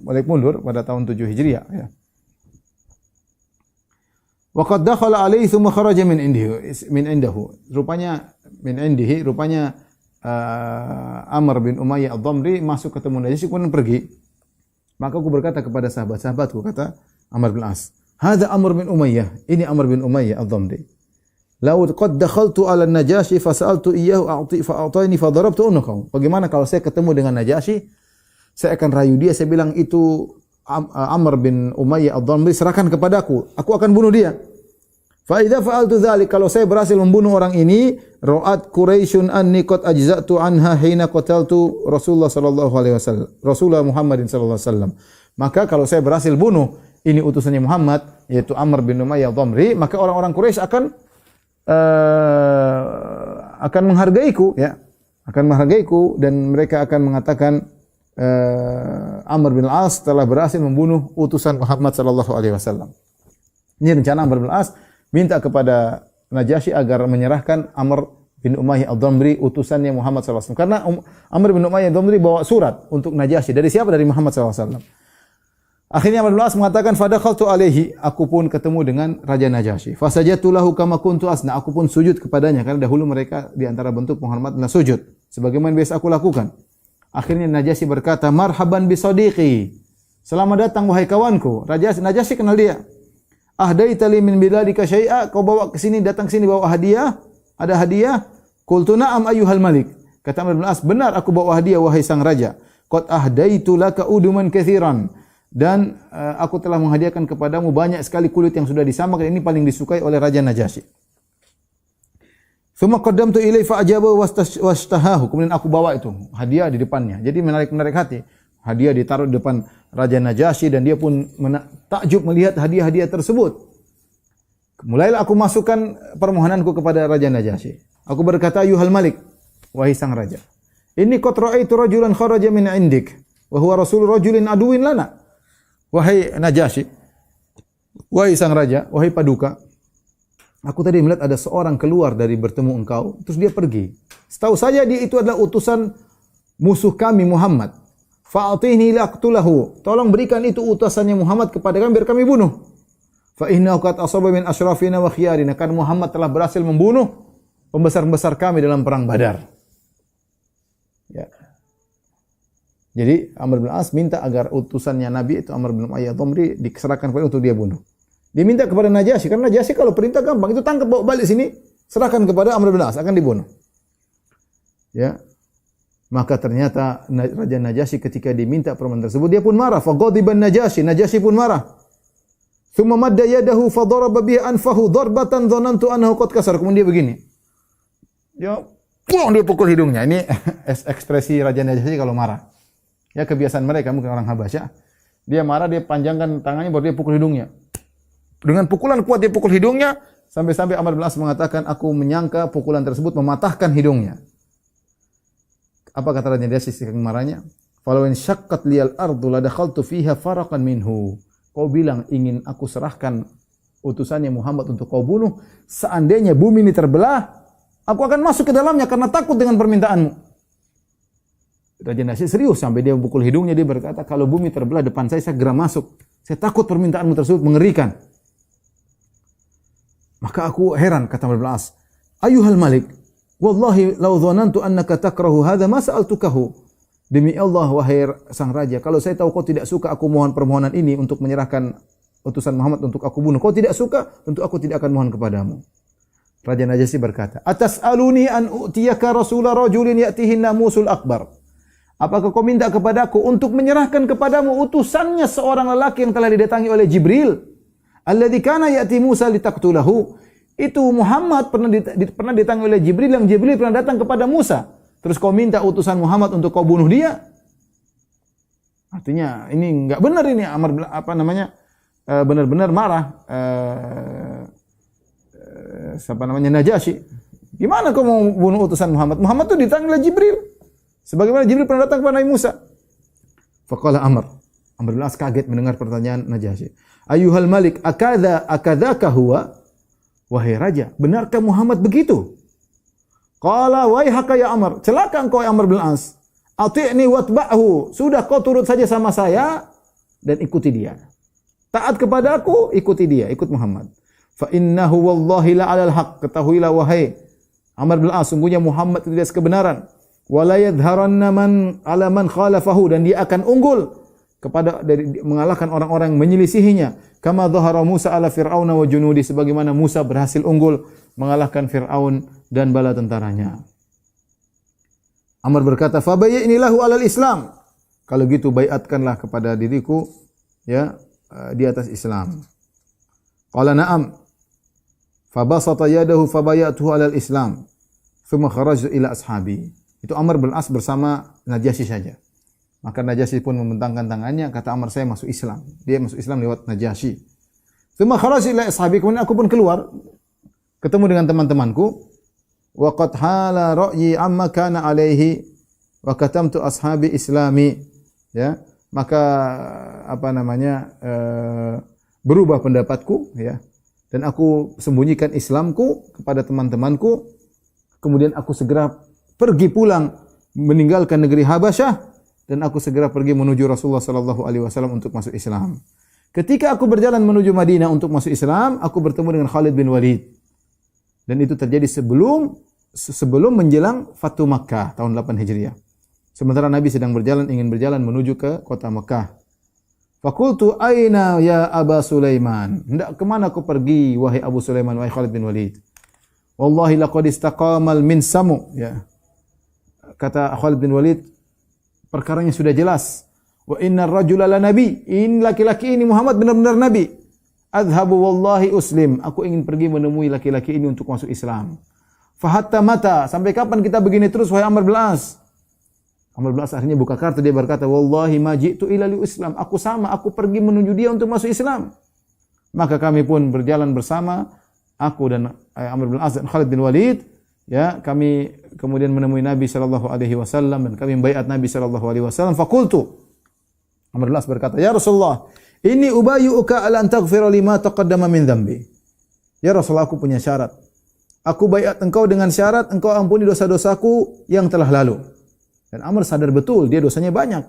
balik mundur pada tahun 7 Hijriah. Ya. Wa qad dakhala alaihi thumma kharaja min indahu. Rupanya Amr bin Umayyah ad-Dhamri masuk ketemu Najasyi kemudian pergi. Maka aku berkata kepada sahabat-sahabatku, kata Amr bin As, hadza Amr bin Umayyah, ini Amr bin Umayyah ad-Dhamri. Law qad dakhaltu ala Najasyi fa sa'altu iyyahu fa'atani fa darabtu unukahu. Bagaimana kalau saya ketemu dengan Najasyi, saya akan rayu dia, saya bilang itu Amr bin Umayyah ad-Dhamri, serahkan kepadaku, aku akan bunuh dia. Fa idza fa'altu dzalik, kalau saya berhasil membunuh orang ini, ra'at Quraisyun anni qad ajza'tu anha hina qataltu Rasulullah sallallahu alaihi wasallam, Rasulullah Muhammadin sallallahu alaihi wasallam. Maka kalau saya berhasil bunuh ini utusannya Muhammad, yaitu Amr bin Umayyah ad-Dhamri, maka orang-orang Quraisy akan menghargaiku, ya, akan menghargaiku, dan mereka akan mengatakan Amr bin As telah berhasil membunuh utusan Muhammad sallallahu alaihi wasallam. Ini rencana Amr bin As minta kepada Najasyi agar menyerahkan Amr bin Umayyah ad-Dhamri utusannya Muhammad sallallahu alaihi wasallam. Karena Amr bin Umayyah ad-Dhamri bawa surat untuk Najasyi. Dari siapa? Dari Muhammad sallallahu alaihi wasallam. Akhirnya Amr bin As mengatakan, fadakhaltu alaihi, aku pun ketemu dengan Raja Najasyi. Fasajadtu lahu kama kuntu asna, aku pun sujud kepadanya karena dahulu mereka di antara bentuk penghormatan sujud sebagaimana biasa aku lakukan. Akhirnya Najasyi berkata, marhaban bi sadiqi, selamat datang wahai kawanku. Najasyi kenal dia. Ahdaita li min biladika syai'a, kau bawa ke sini, datang ke sini bawa hadiah? Ada hadiah? Qultu na'am ayyuhal malik. Kata Amr bin As, benar aku bawa hadiah wahai sang raja. Qad ahdaitu laka uduman katsiran. Dan aku telah menghadiahkan kepadamu banyak sekali kulit yang sudah disamak, dan ini paling disukai oleh Raja Najasyi. Tsumma qaddamtu ilaihi fa ajaba wastahahu. Kemudian aku bawa itu hadiah di depannya. Jadi menarik hati. Hadiah ditaruh di depan Raja Najasyi dan dia pun takjub melihat hadiah-hadiah tersebut. Mulailah aku masukkan permohonanku kepada Raja Najasyi. Aku berkata, ayuhal malik, wahai sang raja, inni qad ra'aitu rajulan kharaja min 'indik wa huwa rasul rajulin aduwin lana. Wahai Najasyi, wahai sang raja, wahai paduka, aku tadi melihat ada seorang keluar dari bertemu engkau, terus dia pergi. Setahu saja dia itu adalah utusan musuh kami Muhammad. Fa'atihni laqtulahu. Tolong berikan itu utusannya Muhammad kepada kami biar kami bunuh. Fa innahu qad asaba min asyrafina wa khiyarina. Karena Muhammad telah berhasil membunuh pembesar-pembesar kami dalam perang Badar. Ya. Jadi Amr bin As minta agar utusannya Nabi itu Amr bin Umayyah ad-Dhamri diserahkan kepada untuk dia bunuh. Dia minta kepada Najasyi karena Najasyi kalau perintah gampang, itu tangkap bawa balik sini, serahkan kepada Amr bin As, akan dibunuh. Ya. Maka ternyata Raja Najasyi ketika diminta permohonan tersebut, dia pun marah. Faghadiban Najasyi, Najasyi pun marah. Thumma madda yadahu fadaraba bihi anfahu darbatan dhanantu annahu qad kasar. Kemudian dia begini. Dia pukul hidungnya. Ini ekspresi Raja Najasyi kalau marah. Ya kebiasaan mereka, mungkin orang Habasyah. Dia marah, dia panjangkan tangannya baru dia pukul hidungnya. Dengan pukulan kuat dia pukul hidungnya sampai-sampai Amr bin As mengatakan, aku menyangka pukulan tersebut mematahkan hidungnya. Apa kata Raja Najasyi saking marahnya? Falau in syaqqat liyal ardu la dakhaltu fiha faraqan minhu. Kau bilang ingin aku serahkan utusannya Muhammad untuk kau bunuh, seandainya bumi ini terbelah, aku akan masuk ke dalamnya karena takut dengan permintaanmu. Raja Najasyi serius sampai dia pukul hidungnya, dia berkata, kalau bumi terbelah depan saya segera masuk. Saya takut permintaanmu tersebut mengerikan. Maka aku heran, kata Amr bin As, Ayuhal Malik, wallahi law dhanantu annaka takrahu hadha ma sa'altukahu. Demi Allah wahai sang raja, kalau saya tahu kau tidak suka aku mohon permohonan ini untuk menyerahkan utusan Muhammad untuk aku bunuh, kau tidak suka, tentu aku tidak akan mohon kepadamu. Raja Najasyi berkata, Atas'aluni an u'tiyaka rasula rajulin ya'tihin namusul akbar. Apakah kau minta kepadaku untuk menyerahkan kepadamu utusannya seorang lelaki yang telah didatangi oleh Jibril? Alladzi kana ya'ti Musa litaqtulahu. Itu Muhammad pernah didatangi oleh Jibril, yang Jibril pernah datang kepada Musa. Terus kau minta utusan Muhammad untuk kau bunuh dia? Artinya ini enggak benar ini. Amr benar-benar marah. Najasyi. Gimana kau mau bunuh utusan Muhammad? Muhammad itu didatangi oleh Jibril. Sebagaimana Jibril pernah datang kepada Nabi Musa. Faqala Amr bin As kaget mendengar pertanyaan Najasyi. Ayuhal Malik, akadzaka huwa? Wahai raja, benarkah Muhammad begitu? Qala waihaka ya Amr, celaka engkau ya Amr bin As. Ati'ni watba'hu, sudah kau turut saja sama saya dan ikuti dia. Taat kepada aku, ikuti dia, ikut Muhammad. Fa innahu wallahi la 'alal haqq, ketahuilah wahai Amr bin As, sungguhnya Muhammad itu di atas kebenaran. Wa la yadhharanna man 'ala man khalafahu, dan dia akan unggul kepada dari mengalahkan orang-orang yang menyelisihinya, kama dhahara Musa ala Fir'auna wa junudi, sebagaimana Musa berhasil unggul mengalahkan Fir'aun dan bala tentaranya. Amr berkata, fa bayyini lahu alal Islam. Kalau gitu baiatkanlah kepada diriku ya di atas Islam. Qala na'am. Fa basata yadahu fa bayatuhu alal Islam. Thumma kharajtu ila ashabi. Itu Amr bin As bersama Najasyi saja. Maka Najasyi pun membentangkan tangannya, kata Amr, saya masuk Islam. Dia masuk Islam lewat Najasyi. Tsumma kharajtu ila ashabi, kemudian aku pun keluar ketemu dengan teman-temanku. Wa qad hala ra'yi amma kana alaihi wa katamtu ashabi islami. Ya, maka berubah pendapatku ya. Dan aku sembunyikan Islamku kepada teman-temanku. Kemudian aku segera pergi pulang meninggalkan negeri Habasyah. Dan aku segera pergi menuju Rasulullah sallallahu alaihi wasallam untuk masuk Islam. Ketika aku berjalan menuju Madinah untuk masuk Islam, aku bertemu dengan Khalid bin Walid. Dan itu terjadi sebelum menjelang Fatu Makkah tahun 8 Hijriah. Sementara Nabi sedang ingin berjalan menuju ke kota Makkah. Faqultu aina ya Aba Sulaiman? Hendak kemana aku pergi wahai Abu Sulaiman, wahai Khalid bin Walid? Wallahi laqad istaqamal min samu, ya. Kata Khalid bin Walid, perkaranya sudah jelas. Wa innar rajula la nabi. In laki-laki ini Muhammad benar-benar nabi. Adhabu wallahi uslim. Aku ingin pergi menemui laki-laki ini untuk masuk Islam. Fa hatta mata? Sampai kapan kita begini terus wahai Amr bin As? Amr bin As akhirnya buka kartu, dia berkata, wallahi ma ji'tu ila li Islam. Aku pergi menuju dia untuk masuk Islam. Maka kami pun berjalan bersama, aku dan Amr bin As dan Khalid bin Walid. Ya, kami kemudian menemui Nabi sallallahu alaihi wasallam dan kami membaiat Nabi sallallahu alaihi wasallam. Faqultu, Amr bin As berkata, ya Rasulullah, inni ubayyuka ala an taghfira lima taqaddama min dhanbi. Ya Rasulullah, aku punya syarat. Aku baiat engkau dengan syarat engkau ampuni dosa-dosaku yang telah lalu. Dan Amr sadar betul dia dosanya banyak.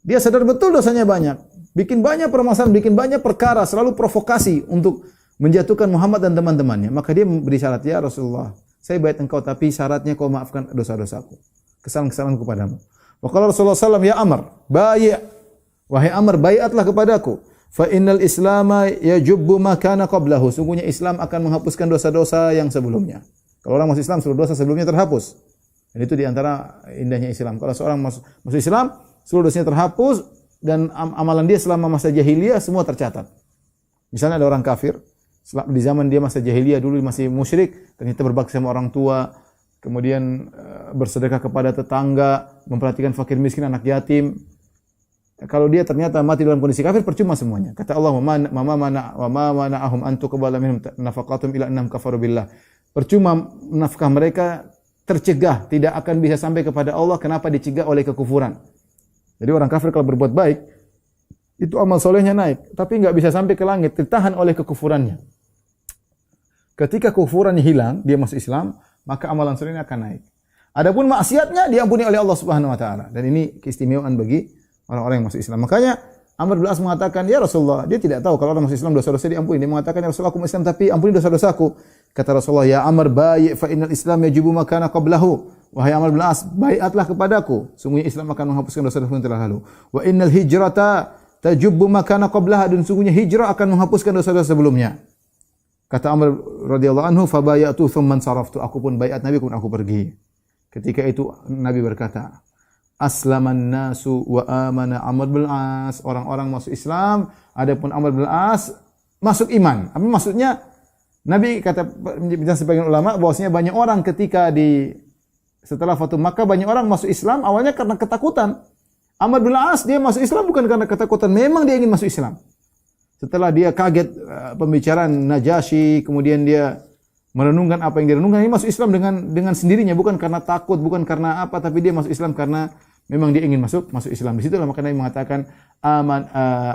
Dia sadar betul dosanya banyak. Bikin banyak permasalahan, bikin banyak perkara, selalu provokasi untuk menjatuhkan Muhammad dan teman-temannya. Maka dia beri syarat, ya Rasulullah, saya baiat engkau tapi syaratnya kau maafkan dosa-dosaku, kesalahan-kesalahanku padamu. Wa qala Rasulullah sallallahu alaihi wasallam, ya Amr, bai'. Wahai Amr, baiatlah kepadaku. Fa innal islama yajubbu ma kana qablahu. Sungguhnya Islam akan menghapuskan dosa-dosa yang sebelumnya. Kalau orang masuk Islam, seluruh dosa sebelumnya terhapus. Dan itu di antara indahnya Islam. Kalau seorang masuk Islam, seluruh dosanya terhapus dan amalan dia selama masa jahiliyah semua tercatat. Misalnya ada orang kafir, di zaman dia masa jahiliyah dulu masih musyrik, ternyata berbakti sama orang tua, kemudian bersedekah kepada tetangga, memperhatikan fakir miskin, anak yatim. Kalau dia ternyata mati dalam kondisi kafir, percuma semuanya. Kata Allah, wa ma mana'ahum an tuqbala minhum nafaqatum ila annahum kafaru billah. Percuma nafkah mereka tercegah, tidak akan bisa sampai kepada Allah. Kenapa dicegah? Oleh kekufuran. Jadi orang kafir kalau berbuat baik, itu amal solehnya naik, tapi enggak bisa sampai ke langit, ditahan oleh kekufurannya. Ketika kekufurannya hilang, dia masuk Islam, maka amalan solehnya akan naik. Adapun maksiatnya diampuni oleh Allah Subhanahu wa taala. Dan ini keistimewaan bagi orang-orang yang masuk Islam. Makanya Amr bin As mengatakan, "Ya Rasulullah," dia tidak tahu kalau orang masuk Islam dosa-dosa diampuni. Dia mengatakan, "Ya Rasulullah, aku masuk Islam tapi ampuni dosa-dosaku." Kata Rasulullah, "Ya Amr, bayi' fa innal Islam yajibu ma kana qablahu." Wahai Amr bin As, baiatlah kepadaku. Sungguhnya Islam akan menghapuskan dosa-dosa yang telah lalu. Wa innal hijrata tajubbu ma kana qablaha, dan sungguhnya hijrah akan menghapuskan dosa-dosa sebelumnya. Kata Amr radhiyallahu anhu, "Fa bayatu thumma saraftu." Aku pun baiat Nabi, pun aku pergi. Ketika itu Nabi berkata, "Aslaman nasu wa amana Amr bin As." Orang-orang masuk Islam, adapun Amr bin As masuk iman. Apa maksudnya? Nabi kata sebagian ulama bahwasanya banyak orang ketika setelah Fatu Makkah banyak orang masuk Islam awalnya karena ketakutan. Amr bin As dia masuk Islam bukan karena ketakutan, memang dia ingin masuk Islam. Setelah dia kaget pembicaraan Najasyi, kemudian dia merenungkan apa yang dia renungkan, dia masuk Islam dengan sendirinya, bukan karena takut, bukan karena apa, tapi dia masuk Islam karena memang dia ingin masuk Islam. Di situ lah maka Nabi mengatakan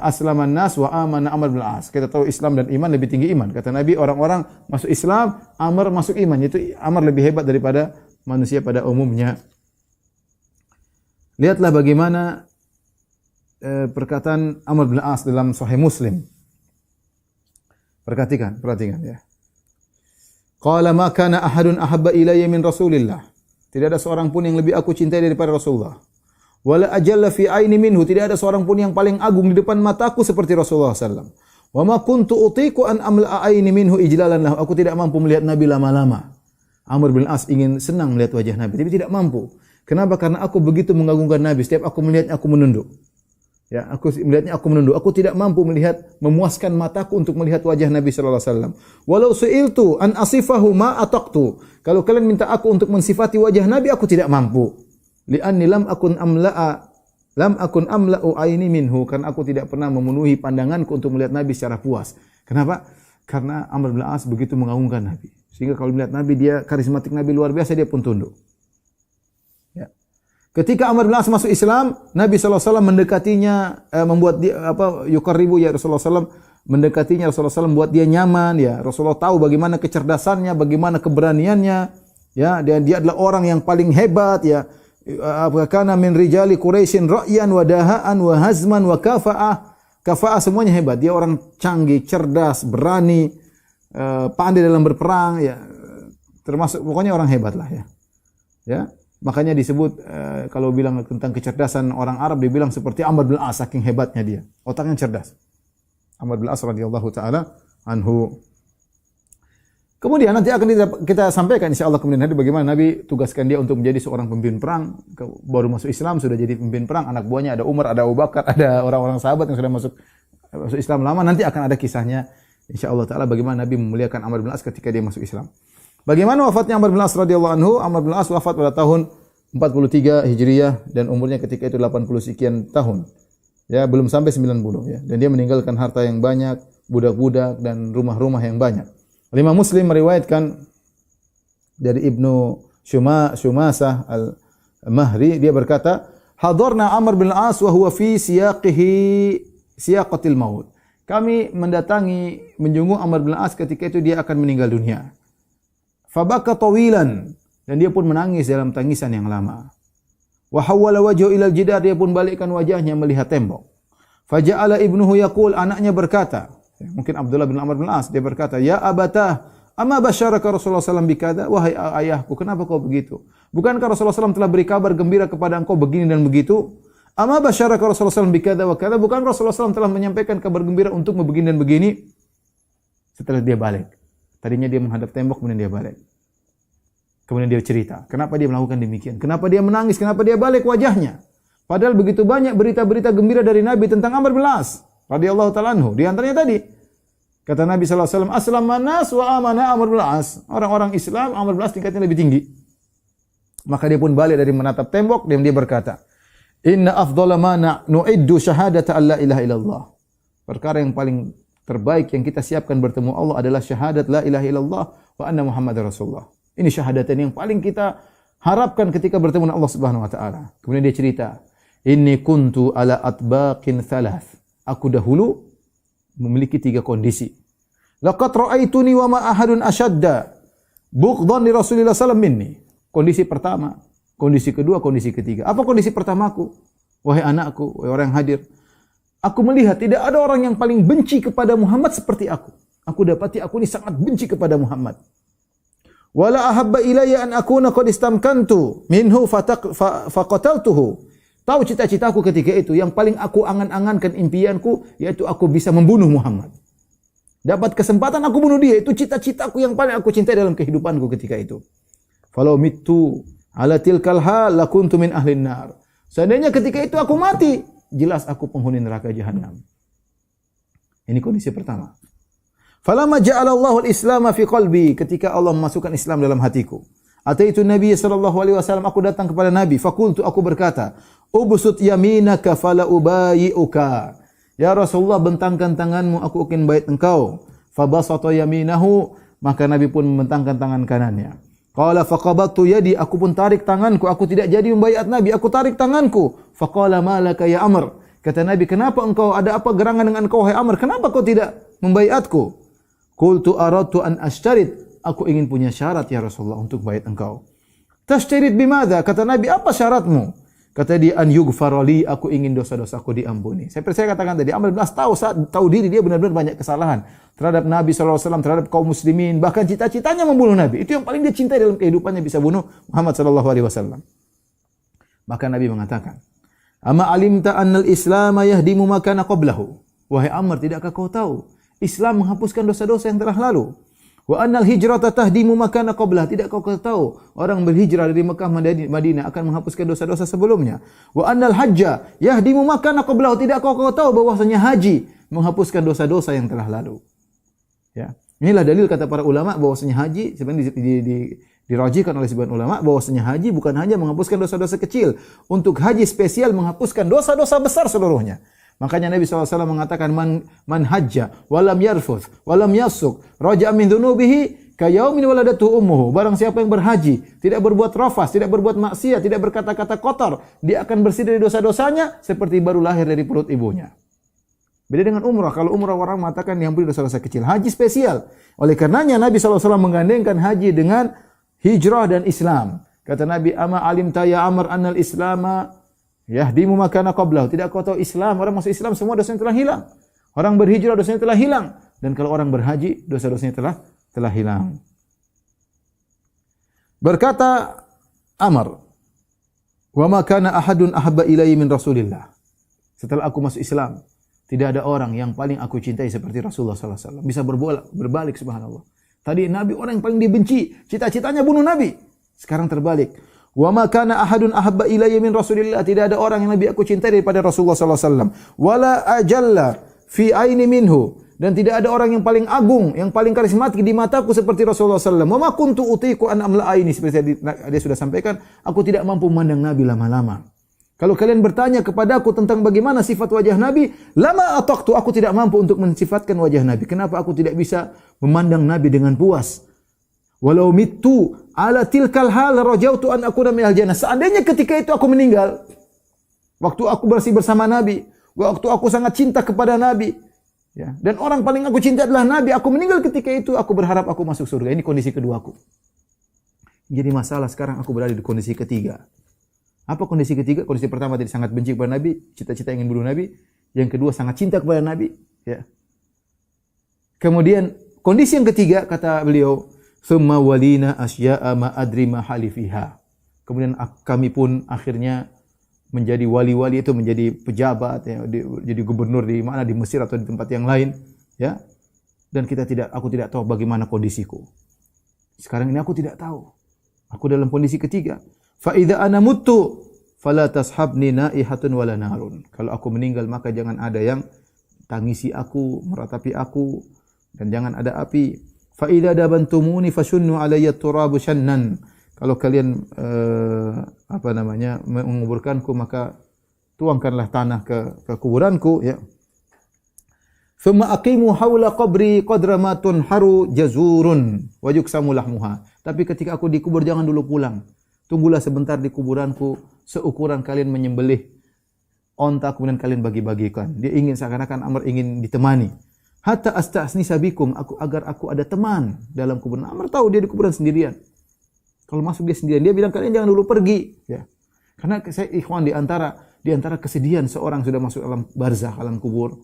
aslaman nas wa amana Amr bin As. Kita tahu Islam dan iman lebih tinggi iman. Kata Nabi, orang-orang masuk Islam, Amr masuk iman. Itu Amr lebih hebat daripada manusia pada umumnya. Lihatlah bagaimana perkataan Amr bin As dalam Sahih Muslim. Perhatikan ya. Qala ma kana ahadun ahabba ilayya min Rasulillah. Tidak ada seorang pun yang lebih aku cintai daripada Rasulullah. Wala ajalla fi aini minhu, tidak ada seorang pun yang paling agung di depan mataku seperti Rasulullah sallallahu alaihi wasallam. Wa ma kuntu utiqu an amla aini minhu ijlalan lahu. Aku tidak mampu melihat Nabi lama-lama. Amr bin As ingin senang melihat wajah Nabi, tapi tidak mampu. Kenapa? Karena aku begitu mengagungkan Nabi. Setiap aku melihatnya aku menunduk. Ya, aku melihatnya aku menunduk. Aku tidak mampu memuaskan mataku untuk melihat wajah Nabi sallallahu alaihi wasallam. Walau su'iltu an asifahu ma ataqtu. Kalau kalian minta aku untuk mensifati wajah Nabi, aku tidak mampu. Li'anni lam akun amla'u aini minhu, karena aku tidak pernah memenuhi pandanganku untuk melihat Nabi secara puas. Kenapa? Karena Amr bin As begitu mengagungkan Nabi. Sehingga kalau melihat Nabi, dia karismatik Nabi luar biasa, dia pun tunduk. Ya. Ketika Amr bin As masuk Islam, Nabi SAW mendekatinya, membuat dia yuqarribu ya Rasulullah SAW, mendekatinya Rasulullah SAW, membuat dia nyaman. Ya, Rasulullah tahu bagaimana kecerdasannya, bagaimana keberaniannya. Ya, dan dia adalah orang yang paling hebat. Ya, kana min rijali Quraisyin ra'yan wa daha'an wa hazman wa kafa'ah. Kafa'ah semuanya hebat. Dia orang canggih, cerdas, berani, pandai dalam berperang, ya, termasuk pokoknya orang hebat lah ya. Ya, makanya disebut kalau bilang tentang kecerdasan orang Arab dibilang seperti Amr bin As, saking hebatnya dia, otaknya cerdas. Amr bin As radhiyallahu taala anhu. Kemudian nanti akan kita sampaikan insyaallah kemudian hari bagaimana Nabi tugaskan dia untuk menjadi seorang pemimpin perang. Baru masuk Islam sudah jadi pemimpin perang, anak buahnya ada Umar, ada Abu Bakar, ada orang-orang sahabat yang sudah masuk Islam lama. Nanti akan ada kisahnya insyaallah taala bagaimana Nabi memuliakan Amr bin As ketika dia masuk Islam. Bagaimana wafatnya Amr bin As radhiyallahu anhu? Amr bin As wafat pada tahun 43 Hijriah dan umurnya ketika itu 80 sekian tahun. Ya, belum sampai 90 ya. Dan dia meninggalkan harta yang banyak, budak-budak dan rumah-rumah yang banyak. Imam Muslim meriwayatkan dari Ibnu Shumasah Al-Mahri, dia berkata, "Hadarna Amr bin As wa huwa fi siyaqatil maut." Kami mendatangi menjenguk Amr bin As ketika itu dia akan meninggal dunia. Fabaka tawilan, dan dia pun menangis dalam tangisan yang lama. Wa hawwala wajhahu ila al-jidar, dia pun balikkan wajahnya melihat tembok. Faja'ala ibnuhu yaqul, anaknya berkata, mungkin Abdullah bin Amr bin As, dia berkata, "Ya abatah, amma basyaraka Rasulullah sallallahu alaihi wasallam bikada?" Wahai ayahku, kenapa kau begitu? Bukankah Rasulullah SAW telah beri kabar gembira kepada engkau begini dan begitu? Amma basyaraka Rasulullah SAW bikada wa kada? Bukan Rasulullah SAW telah menyampaikan kabar gembira untuk begini dan begini? Setelah dia balik. Tadinya dia menghadap tembok, kemudian dia balik. Kemudian dia cerita, kenapa dia melakukan demikian? Kenapa dia menangis? Kenapa dia balik wajahnya? Padahal begitu banyak berita-berita gembira dari Nabi tentang Amr bin As radhiyallahu ta'ala anhu. Di antaranya tadi, kata Nabi sallallahu alaihi wasallam, "Aslaman nas wa amana Amr bin As." Orang-orang Islam, Amr bin As tingkatnya lebih tinggi. Maka dia pun balik dari menatap tembok dan dia berkata, "Inna afdhala ma nu'iddu syahadata alla ilaha illallah." Perkara yang paling terbaik yang kita siapkan bertemu Allah adalah syahadat la ilaha illallah wa anna Muhammadar Rasulullah. Ini syahadatan yang paling kita harapkan ketika bertemu dengan Allah Subhanahu wa taala. Kemudian dia cerita, "Inni kuntu ala atbaqin thalath." Aku dahulu memiliki 3 kondisi. Laqad ra'aituni wa ma ahadun ashadda bughdan li Rasulillah sallallahu minni. Kondisi pertama, kondisi kedua, kondisi ketiga. Apa kondisi pertamaku? Wahai anakku, wahai orang yang hadir, aku melihat tidak ada orang yang paling benci kepada Muhammad seperti aku. Aku dapati aku ini sangat benci kepada Muhammad. Wala ahabba ilayya an akuna qad istamkantu minhu faqataltuhu. Tahu cita-citaku ketika itu, yang paling aku angan-angankan impianku yaitu aku bisa membunuh Muhammad. Dapat kesempatan aku bunuh dia, itu cita-citaku yang paling aku cintai dalam kehidupanku ketika itu. Falau mittu ala tilkal hal lakuntu min ahlin nar. Seandainya ketika itu aku mati, jelas aku penghuni neraka jahanam. Ini kondisi pertama. Falamma ja'alallahu al-Islam fi qalbi, ketika Allah memasukkan Islam dalam hatiku. Ataitu Nabi sallallahu alaihi wasallam, aku datang kepada Nabi, faqultu, aku berkata, ubsut yaminaka fala ubayi'uka. Ya Rasulullah, bentangkan tanganmu, aku akan bait engkau. Fabasata yaminahu, maka Nabi pun membentangkan tangan kanannya. Qala faqabattu yadi, aku pun tarik tanganku, aku tidak jadi membaiat Nabi, aku tarik tanganku. Faqala malaka ya Amr, kata Nabi, kenapa engkau, ada apa gerangan dengan engkau wahai Amr, kenapa kau tidak membaiatku? Qultu aradtu an ashtarit, aku ingin punya syarat ya Rasulullah untuk baiat engkau. Tashtarit bimadza, kata Nabi, apa syaratmu? Kata dia, an yughfara li, aku ingin dosa-dosaku diampuni. Saya katakan tadi, Amr bin As tahu diri dia benar-benar banyak kesalahan terhadap Nabi sallallahu alaihi wasallam, terhadap kaum muslimin, bahkan cita-citanya membunuh Nabi. Itu yang paling dia cintai dalam kehidupannya, bisa bunuh Muhammad sallallahu alaihi wasallam. Maka Nabi mengatakan, "Ama alimta annal Islam yahdimu ma kana qablahu?" Wahai Amr, tidakkah kau tahu Islam menghapuskan dosa-dosa yang telah lalu? Wa annal hijrata tahdimu ma kana qablah, tidak kau tahu orang berhijrah dari Mekah Madinah akan menghapuskan dosa-dosa sebelumnya. Wa annal hajja yahdimu ma kana qablahu, tidak kau tahu bahwasanya haji menghapuskan dosa-dosa yang telah lalu. Ya. Inilah dalil kata para ulama bahwasanya haji sebenarnya dirajikan oleh sebagian ulama bahwasanya haji bukan hanya menghapuskan dosa-dosa kecil, untuk haji spesial menghapuskan dosa-dosa besar seluruhnya. Makanya Nabi SAW mengatakan man hajja walam yarfuth walam yasuk raja'a min dhunubihi kayaumin waladatu ummuhu. Barang siapa yang berhaji, tidak berbuat rafas, tidak berbuat maksiat, tidak berkata-kata kotor, dia akan bersih dari dosa-dosanya seperti baru lahir dari perut ibunya. Beda dengan umrah. Kalau umrah orang mengatakan diampuni dosa-dosa kecil. Haji spesial. Oleh karenanya Nabi SAW menggandengkan haji dengan hijrah dan Islam. Kata Nabi, ama alimta ya Amr annal islama yahdimu ma kana qablahu. Tidak kau tahu Islam, orang masuk Islam semua dosanya telah hilang. Orang berhijrah dosanya telah hilang, dan kalau orang berhaji dosa-dosanya telah hilang. Berkata Amr, "Wa ma kana ahadun ahabba ilayya min Rasulillah." Setelah aku masuk Islam, tidak ada orang yang paling aku cintai seperti Rasulullah sallallahu alaihi wasallam. Bisa berbalik subhanallah. Tadi Nabi orang yang paling dibenci, cita-citanya bunuh Nabi. Sekarang terbalik. Wa ma kana ahadun ahabba ilayya min Rasulillah, tidak ada orang yang Nabi aku cintai daripada Rasulullah sallallahu alaihi wasallam. Wala ajalla fi aini minhu, dan tidak ada orang yang paling agung, yang paling karismatik di mataku seperti Rasulullah sallallahu alaihi wasallam. Wa ma kuntu utiku an amla aini, seperti dia sudah sampaikan, aku tidak mampu memandang Nabi lama-lama. Kalau kalian bertanya kepadaku tentang bagaimana sifat wajah Nabi, lama ataqtu, aku tidak mampu untuk mensifatkan wajah Nabi. Kenapa aku tidak bisa memandang Nabi dengan puas? Walau mittu ala tilkal hal rajautu an akuna minal jannah. Seandainya ketika itu aku meninggal, waktu aku bersama Nabi, waktu aku sangat cinta kepada Nabi, ya, dan orang paling aku cinta adalah Nabi, aku meninggal ketika itu, aku berharap aku masuk surga. Ini kondisi keduaku. Jadi masalah sekarang aku berada di kondisi ketiga. Apa kondisi ketiga? Kondisi pertama tadi sangat benci kepada Nabi, cita-cita ingin bunuh Nabi. Yang kedua sangat cinta kepada Nabi, ya. Kemudian kondisi yang ketiga kata beliau, "Tsumma walina asya'a ma adri ma halifiha." Kemudian kami pun akhirnya menjadi wali-wali, itu menjadi pejabat, ya, jadi gubernur di mana, di Mesir atau di tempat yang lain, ya. Dan aku tidak tahu bagaimana kondisiku. Sekarang ini aku tidak tahu. Aku dalam kondisi ketiga. Fa idza ana muttu fala tashabni naihatun wala narun. Kalau aku meninggal maka jangan ada yang tangisi aku, meratapi aku, dan jangan ada api. Fa idza dabantumuni fashunnu alayya turabu shannan. Kalau kalian menguburkanku maka tuangkanlah tanah ke kuburanku, ya. Thumma aqimu haula qabri qadra ma tunharu jazurun wa yuksamu lahmuha. Tapi ketika aku dikubur jangan dulu pulang. Tunggulah sebentar di kuburanku seukuran kalian menyembelih onta kemudian kalian bagi-bagikan. Dia ingin seakan-akan Amr ingin ditemani. Hatta astasnisa bikum, agar aku ada teman dalam kuburan. Amr tahu dia di kuburan sendirian. Kalau masuk dia sendirian, dia bilang kalian jangan dulu pergi, ya. Karena saya ikhwan di antara kesedihan seorang sudah masuk alam barzakh, alam kubur.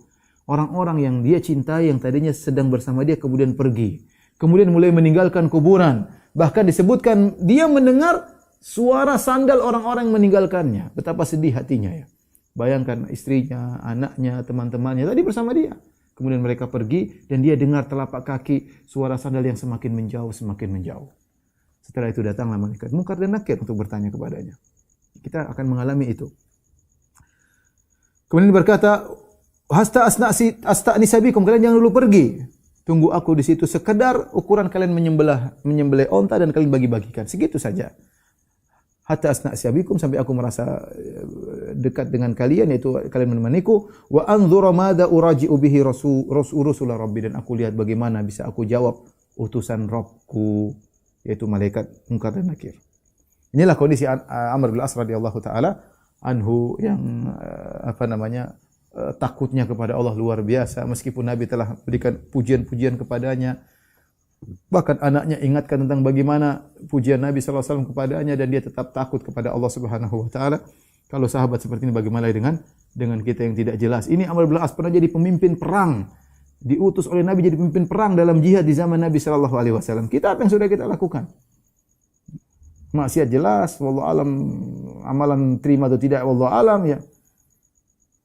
Orang-orang yang dia cintai yang tadinya sedang bersama dia kemudian pergi. Kemudian mulai meninggalkan kuburan. Bahkan disebutkan dia mendengar suara sandal orang-orang yang meninggalkannya. Betapa sedih hatinya, ya. Bayangkan istrinya, anaknya, teman-temannya tadi bersama dia. Kemudian mereka pergi dan dia dengar telapak kaki suara sandal yang semakin menjauh, semakin menjauh. Setelah itu datanglah malaikat Munkar dan Nakir untuk bertanya kepadanya. Kita akan mengalami itu. Kemudian berkata, Hasta asta'nisa bikum, kalian jangan dulu pergi. Tunggu aku di situ sekedar ukuran kalian menyembelih onta dan kalian bagi-bagikan. Segitu saja. Hatta asta'nisa bikum, sampai aku merasa dekat dengan kalian, yaitu kalian menemaniku. Wa anzura madza uraji'u bihi rasul rabbi, dan aku lihat bagaimana bisa aku jawab utusan Rabbku, yaitu malaikat Munkar dan Nakir. Inilah kondisi Amr bin As radhiyallahu taala anhu yang takutnya kepada Allah luar biasa, meskipun Nabi telah berikan pujian-pujian kepadanya. Bahkan anaknya ingatkan tentang bagaimana pujian Nabi sallallahu alaihi wasallam kepadanya, dan dia tetap takut kepada Allah Subhanahu wa taala. Kalau sahabat seperti ini bagaimana dengan kita yang tidak jelas. Ini Amr bin As pernah jadi pemimpin perang, diutus oleh Nabi jadi pemimpin perang dalam jihad di zaman Nabi sallallahu alaihi wasallam. Kita apa yang sudah kita lakukan? Maksiat jelas, wallahu alam, amalan terima atau tidak wallahu alam, ya.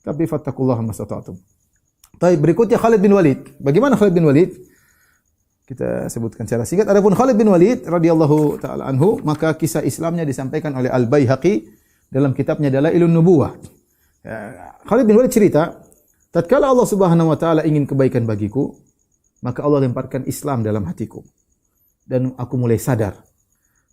Tapi fattaqullaha mastata'tum. Baik, berikutnya Khalid bin Walid. Bagaimana Khalid bin Walid? Kita sebutkan secara singkat. Adapun Khalid bin Walid radhiyallahu taala anhu, maka kisah Islamnya disampaikan oleh Al-Baihaqi dalam kitabnya Dalailun Nubuwah. Khalid bin Walid cerita, tatkala Allah Subhanahu wa taala ingin kebaikan bagiku, maka Allah lemparkan Islam dalam hatiku. Dan aku mulai sadar.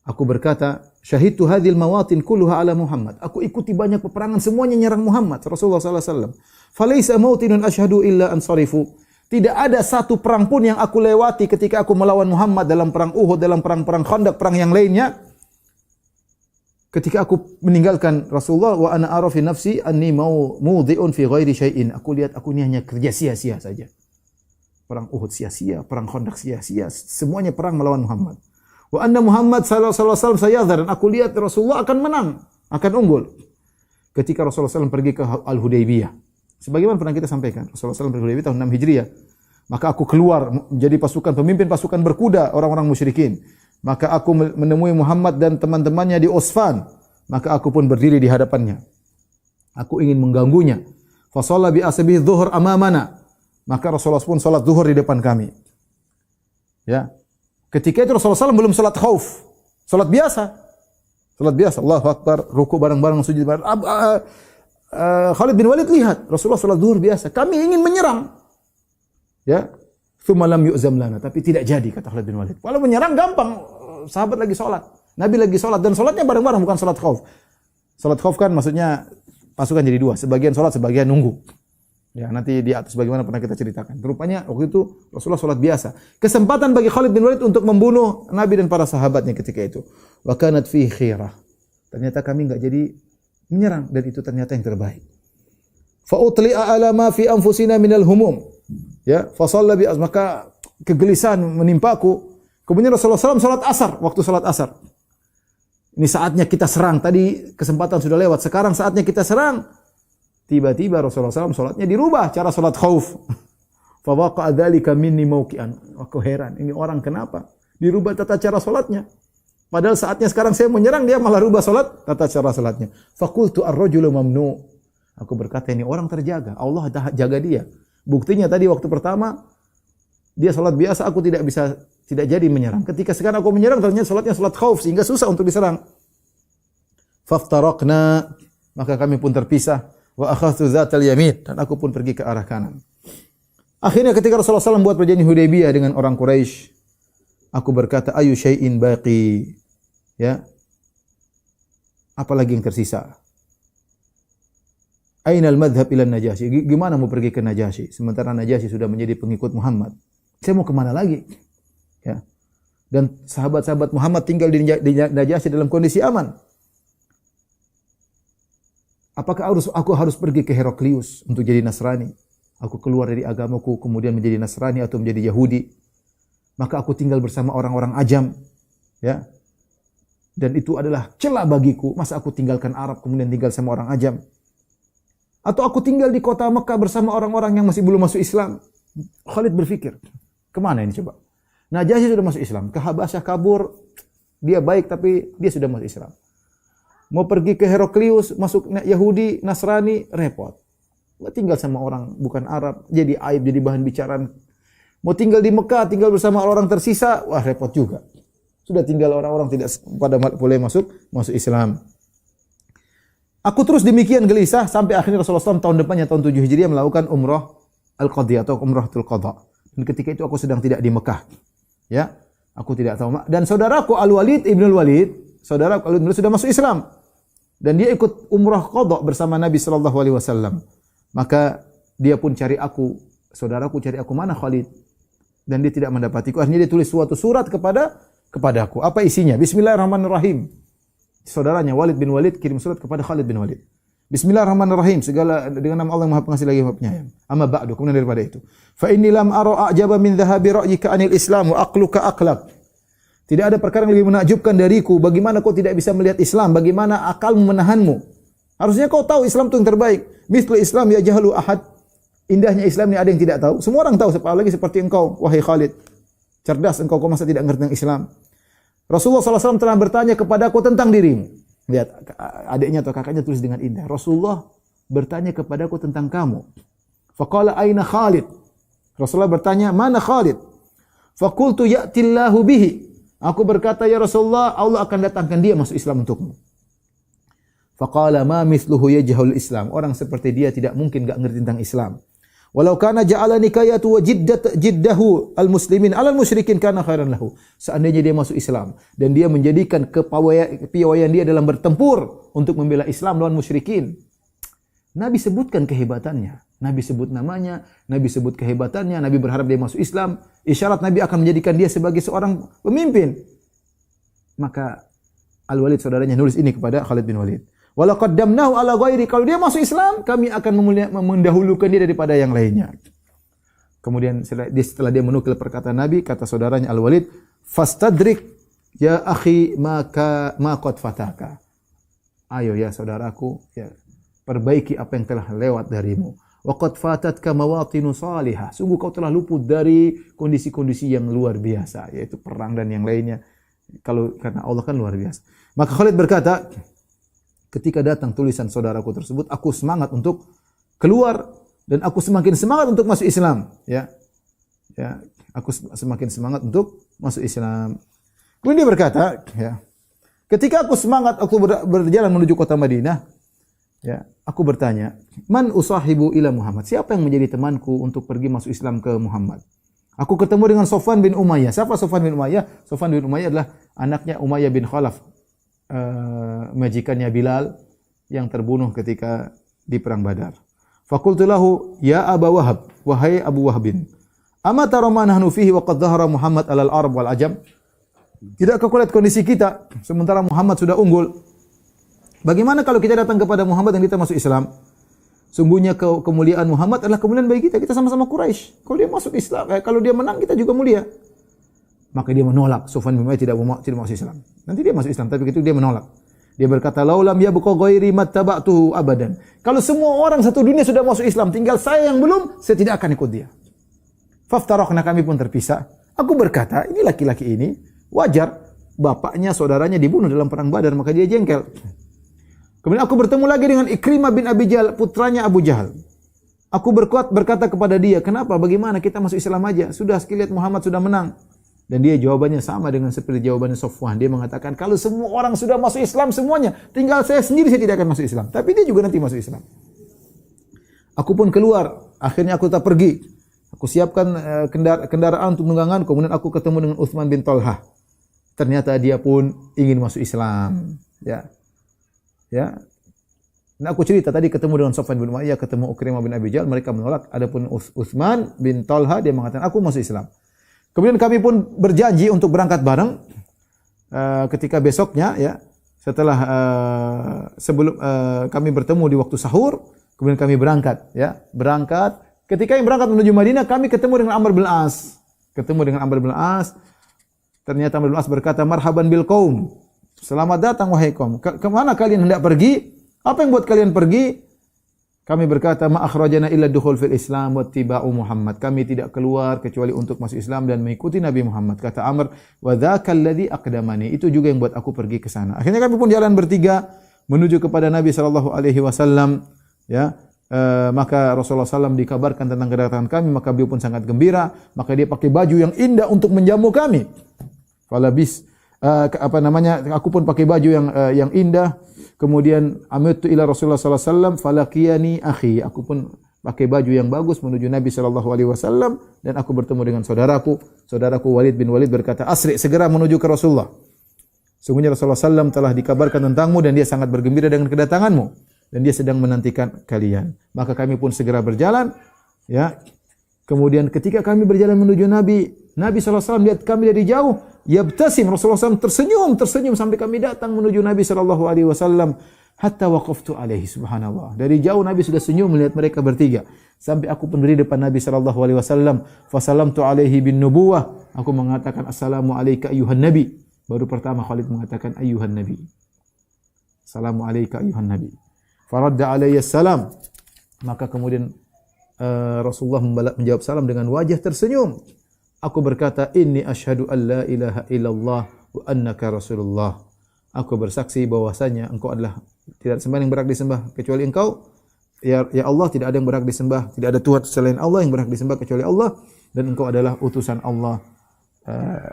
Aku berkata, syahidtu hadhil mawatin kulluha ala Muhammad. Aku ikuti banyak peperangan, semuanya nyerang Muhammad Rasulullah sallallahu alaihi wasallam. Falaisa mautinun asyhadu illa ansarifu. Tidak ada satu perang pun yang aku lewati ketika aku melawan Muhammad dalam perang Uhud, dalam perang-perang Khandaq, perang yang lainnya. Ketika aku meninggalkan Rasulullah, wa ana ara fi nafsi anni mudhi'un fi ghairi syai'in. Aku lihat aku ini hanya kerja sia-sia saja. Perang Uhud sia-sia, perang Khandaq sia-sia, semuanya perang melawan Muhammad. Wa anna Muhammad sallallahu alaihi wasallam sayadhar, dan aku lihat Rasulullah akan menang, akan unggul. Ketika Rasulullah SAW pergi ke Al-Hudaybiyah, sebagaimana pernah kita sampaikan, Rasulullah SAW pergi ke Hudaybiyah tahun 6 Hijriah. Maka aku keluar menjadi pemimpin pasukan berkuda orang-orang musyrikin. Maka aku menemui Muhammad dan teman-temannya di Usfan. Maka aku pun berdiri di hadapannya. Aku ingin mengganggunya. Fa shalla bi asbihi dhuhr amamana. Maka Rasulullah pun salat zuhur di depan kami. Ya. Ketika itu Rasulullah SAW belum salat khauf. Salat biasa. Salat biasa. Allahu Akbar, ruku bareng-bareng, sujud bareng. Khalid bin Walid lihat Rasulullah salat zuhur biasa. Kami ingin menyerang. Ya. Tsumma lam yu'zam lana, tapi tidak jadi, kata Khalid bin Walid. Kalau menyerang gampang, sahabat lagi salat, Nabi lagi salat, dan salatnya bareng-bareng, bukan salat khauf. Salat khauf kan maksudnya pasukan jadi dua, sebagian salat, sebagian nunggu. Ya, nanti di atas bagaimana pernah kita ceritakan. Rupanya waktu itu Rasulullah salat biasa. Kesempatan bagi Khalid bin Walid untuk membunuh Nabi dan para sahabatnya ketika itu. Wa kanat fi khirah. Ternyata kami enggak jadi menyerang, dan itu ternyata yang terbaik. Fa utli'a ala ma fi anfusina minal humum. Ya, fa shalla bi, maka kegelisahan menimpaku. Kemudian Rasulullah SAW salat asar, waktu salat asar. Ini saatnya kita serang. Tadi kesempatan sudah lewat, sekarang saatnya kita serang. Tiba-tiba Rasulullah SAW salatnya dirubah, cara salat khauf. Fa waqa'a dzalika minni mauqi'an. Aku heran, ini orang kenapa dirubah tata cara salatnya? Padahal saatnya sekarang saya menyerang, dia malah rubah salat, tata cara salatnya. Fa qultu ar-rajulu mamnu. Aku berkata ini orang terjaga, Allah jaga dia. Buktinya tadi waktu pertama Dia salat biasa, aku tidak jadi menyerang. Ketika sekarang aku menyerang, ternyata salatnya salat khauf sehingga susah untuk diserang. Faftaraqna, maka kami pun terpisah. Wa akhadtu dzatal yamin, dan aku pun pergi ke arah kanan. Akhirnya ketika Rasulullah SAW buat perjanjian Hudaybiyah dengan orang Quraisy, aku berkata, ayu syai'in baqi. Ya. Apalagi yang tersisa? Ainal madhab ila Najasyi? Gimana mau pergi ke Najasyi? Sementara Najasyi sudah menjadi pengikut Muhammad. Saya mau kemana lagi? Ya. Dan sahabat-sahabat Muhammad tinggal di Najasyi dalam kondisi aman. Apakah aku harus pergi ke Heraklius untuk jadi Nasrani? Aku keluar dari agamaku kemudian menjadi Nasrani atau menjadi Yahudi? Maka aku tinggal bersama orang-orang Ajam. Ya. Dan itu adalah celah bagiku. Masa aku tinggalkan Arab kemudian tinggal sama orang Ajam? Atau aku tinggal di kota Mekah bersama orang-orang yang masih belum masuk Islam? Khalid berpikir, kemana ini coba? Najasyi sudah masuk Islam, ke Habasyah kabur, dia baik tapi dia sudah masuk Islam. Mau pergi ke Heraklius, masuk Yahudi, Nasrani, repot. Tinggal sama orang bukan Arab, jadi aib, jadi bahan bicaraan. Mau tinggal di Mekah, tinggal bersama orang tersisa, wah repot juga. Sudah tinggal orang-orang tidak pada boleh masuk Islam. Aku terus demikian gelisah sampai akhirnya Rasulullah SAW tahun depannya, tahun 7 Hijriah melakukan umrah Al-Qadiyah atau Umratul Qadha. Dan ketika itu aku sedang tidak di Mekah. Ya, aku tidak tahu. Dan saudaraku Al-Walid Ibnul Walid, saudara Al-Walid sudah masuk Islam. Dan dia ikut umrah Qadha bersama Nabi sallallahu alaihi wasallam. Maka dia pun cari aku, saudaraku cari aku, mana Khalid? Dan dia tidak mendapatiku. Akhirnya dia tulis suatu surat kepadaku. Apa isinya? Bismillahirrahmanirrahim. Saudaranya Walid bin Walid kirim surat kepada Khalid bin Walid. Bismillahirrahmanirrahim, segala dengan nama Allah yang Maha Pengasih lagi Maha Penyayang. Amma ba'du, kemudian daripada itu. Fa inni lam ara a'jaba min dhahabi ra'yika 'anil Islam wa aqluka aqlak. Tidak ada perkara yang lebih menakjubkan dariku. Bagaimana kau tidak bisa melihat Islam? Bagaimana akalmu menahanmu? Harusnya kau tahu Islam itu yang terbaik. Mithlu Islam ya jahalu ahad. Indahnya Islam ini ada yang tidak tahu. Semua orang tahu, apalagi seperti engkau, wahai Khalid. Cerdas engkau masa tidak mengerti tentang Islam. Rasulullah SAW telah bertanya kepadaku tentang dirimu. Lihat, adiknya atau kakaknya tulis dengan indah. Rasulullah bertanya kepadaku tentang kamu. Faqala aina Khalid? Rasulullah bertanya, mana Khalid? Faqultu ya'tillahu bihi. Aku berkata, ya Rasulullah, Allah akan datangkan dia masuk Islam untukmu. Faqala ma mithluhu yajhalul Islam. Orang seperti dia tidak mungkin enggak ngerti tentang Islam. Walau kana ja'ala nikayatu wa jiddahu al-muslimin 'alal musyrikin kana khairan lahu. Seandainya dia masuk Islam dan dia menjadikan kepiawaian dia dalam bertempur untuk membela Islam lawan musyrikin. Nabi sebutkan kehebatannya, Nabi sebut namanya, Nabi sebut kehebatannya, Nabi berharap dia masuk Islam, isyarat Nabi akan menjadikan dia sebagai seorang pemimpin. Maka Al-Walid saudaranya nulis ini kepada Khalid bin Walid. Walau qaddamnahu ala ghairi, kalau dia masuk Islam, kami akan mendahulukan dia daripada yang lainnya. Kemudian setelah dia menukil perkataan Nabi, kata saudaranya Al-Walid, fastadrik ya akhi ma qad fataka. Ayo ya saudaraku, ya, perbaiki apa yang telah lewat darimu. Wa qad fatatka mawatinu salihah. Sungguh kau telah luput dari kondisi-kondisi yang luar biasa, yaitu perang dan yang lainnya. Karena Allah kan luar biasa. Maka Khalid berkata, ketika datang tulisan saudaraku tersebut, aku semangat untuk keluar dan aku semakin semangat untuk masuk Islam. Ya, aku semakin semangat untuk masuk Islam. Kemudian dia berkata, ya, ketika aku semangat, aku berjalan menuju kota Madinah. Ya, aku bertanya, man usahibu ila Muhammad? Siapa yang menjadi temanku untuk pergi masuk Islam ke Muhammad? Aku ketemu dengan Sofwan bin Umayyah. Siapa Sofwan bin Umayyah? Sofwan bin Umayyah adalah anaknya Umayyah bin Khalaf. Majikannya Bilal yang terbunuh ketika di perang Badar. Faqultu lahu ya Aba Wahab, wahai Abu Wahbin, ama tara ma nahnu fihi wa qad dhahara Muhammad alal Arab wal Ajam? Tidakkah kau lihat kondisi kita sementara Muhammad sudah unggul? Bagaimana kalau kita datang kepada Muhammad dan kita masuk Islam? Sungguhnya kemuliaan Muhammad adalah kemuliaan bagi kita. Kita sama-sama Quraisy. Kalau dia masuk Islam, kalau dia menang kita juga mulia. Maka dia menolak. Sufyan bin Umayyah tidak masuk Islam. Nanti dia masuk Islam, tapi begitu dia menolak. Dia berkata, laulam yabqa ghairi mattaba'tuhu abadan. Kalau semua orang satu dunia sudah masuk Islam, tinggal saya yang belum, saya tidak akan ikut dia. Faftaraqna, kami pun terpisah. Aku berkata, ini laki-laki ini wajar bapaknya, saudaranya dibunuh dalam perang Badar, maka dia jengkel. Kemudian aku bertemu lagi dengan Ikrimah bin Abi Jahal, putranya Abu Jahal. Aku berkata kepada dia, kenapa? Bagaimana kita masuk Islam aja? Sudah lihat Muhammad sudah menang. Dan dia jawabannya sama dengan seperti jawabannya Safwan. Dia mengatakan, kalau semua orang sudah masuk Islam semuanya, tinggal saya sendiri saya tidak akan masuk Islam. Tapi dia juga nanti masuk Islam. Aku pun keluar. Akhirnya aku tak pergi. Aku siapkan kendaraan untuk menunggangan. Kemudian aku ketemu dengan Utsman bin Talhah. Ternyata dia pun ingin masuk Islam. Ya. Nah, aku cerita tadi ketemu dengan Safwan bin Umayyah, ketemu Ukrimah bin Abi Jahal, mereka menolak. Adapun Utsman bin Talha dia mengatakan aku masuk Islam. Kemudian kami pun berjanji untuk berangkat bareng. Ketika besoknya ya, setelah sebelum kami bertemu di waktu sahur, kemudian kami berangkat ya, berangkat. Ketika yang berangkat menuju Madinah, kami ketemu dengan Amr bin As. Ternyata Amr bin As berkata, "Marhaban bil qaum." Selamat datang wahai kaum. Kemana kalian hendak pergi? Apa yang buat kalian pergi? Kami berkata, ma akhrajana illa dukhul fil Islam wa ittiba'u Muhammad. Kami tidak keluar kecuali untuk masuk Islam dan mengikuti Nabi Muhammad. Kata Amr, wa dzakal ladzi aqdamani. Itu juga yang buat aku pergi ke sana. Akhirnya kami pun jalan bertiga menuju kepada Nabi sallallahu alaihi wasallam, ya. Maka Rasulullah SAW dikabarkan tentang kedatangan kami, maka beliau pun sangat gembira, maka dia pakai baju yang indah untuk menjamu kami. Falabis aku pun pakai baju yang indah. Kemudian amitu ila Rasulullah sallallahu alaihi wasallam falaqiyani akhi. Aku pun pakai baju yang bagus menuju Nabi sallallahu alaihi wasallam dan aku bertemu dengan saudaraku Walid bin Walid berkata, "Asri, segera menuju ke Rasulullah. Sungguhnya Rasulullah sallallahu telah dikabarkan tentangmu dan dia sangat bergembira dengan kedatanganmu dan dia sedang menantikan kalian." Maka kami pun segera berjalan, ya. Kemudian ketika kami berjalan menuju Nabi sallallahu alaihi wasallam lihat kami dari jauh, yabtasim, Rasulullah SAW tersenyum sampai kami datang menuju Nabi sallallahu alaihi wasallam hatta waqaftu alaihi, subhanallah. Dari jauh Nabi sudah senyum melihat mereka bertiga. Sampai aku pun berdiri depan Nabi sallallahu alaihi wasallam, fa salamtu alaihi bin nubuwah. Aku mengatakan assalamu alayka ayyuhan nabi. Baru pertama Khalid mengatakan ayyuhan nabi. Assalamu alayka ayyuhan nabi. Faradda alayya salam. Maka kemudian Rasulullah menjawab salam dengan wajah tersenyum. Aku berkata, inni asyhadu an la ilaha illallah wa annaka rasulullah. Aku bersaksi bahwasanya engkau adalah tidak sembahan yang berhak disembah kecuali engkau. Ya Allah, tidak ada yang berhak disembah, tidak ada Tuhan selain Allah yang berhak disembah kecuali Allah, dan engkau adalah utusan Allah,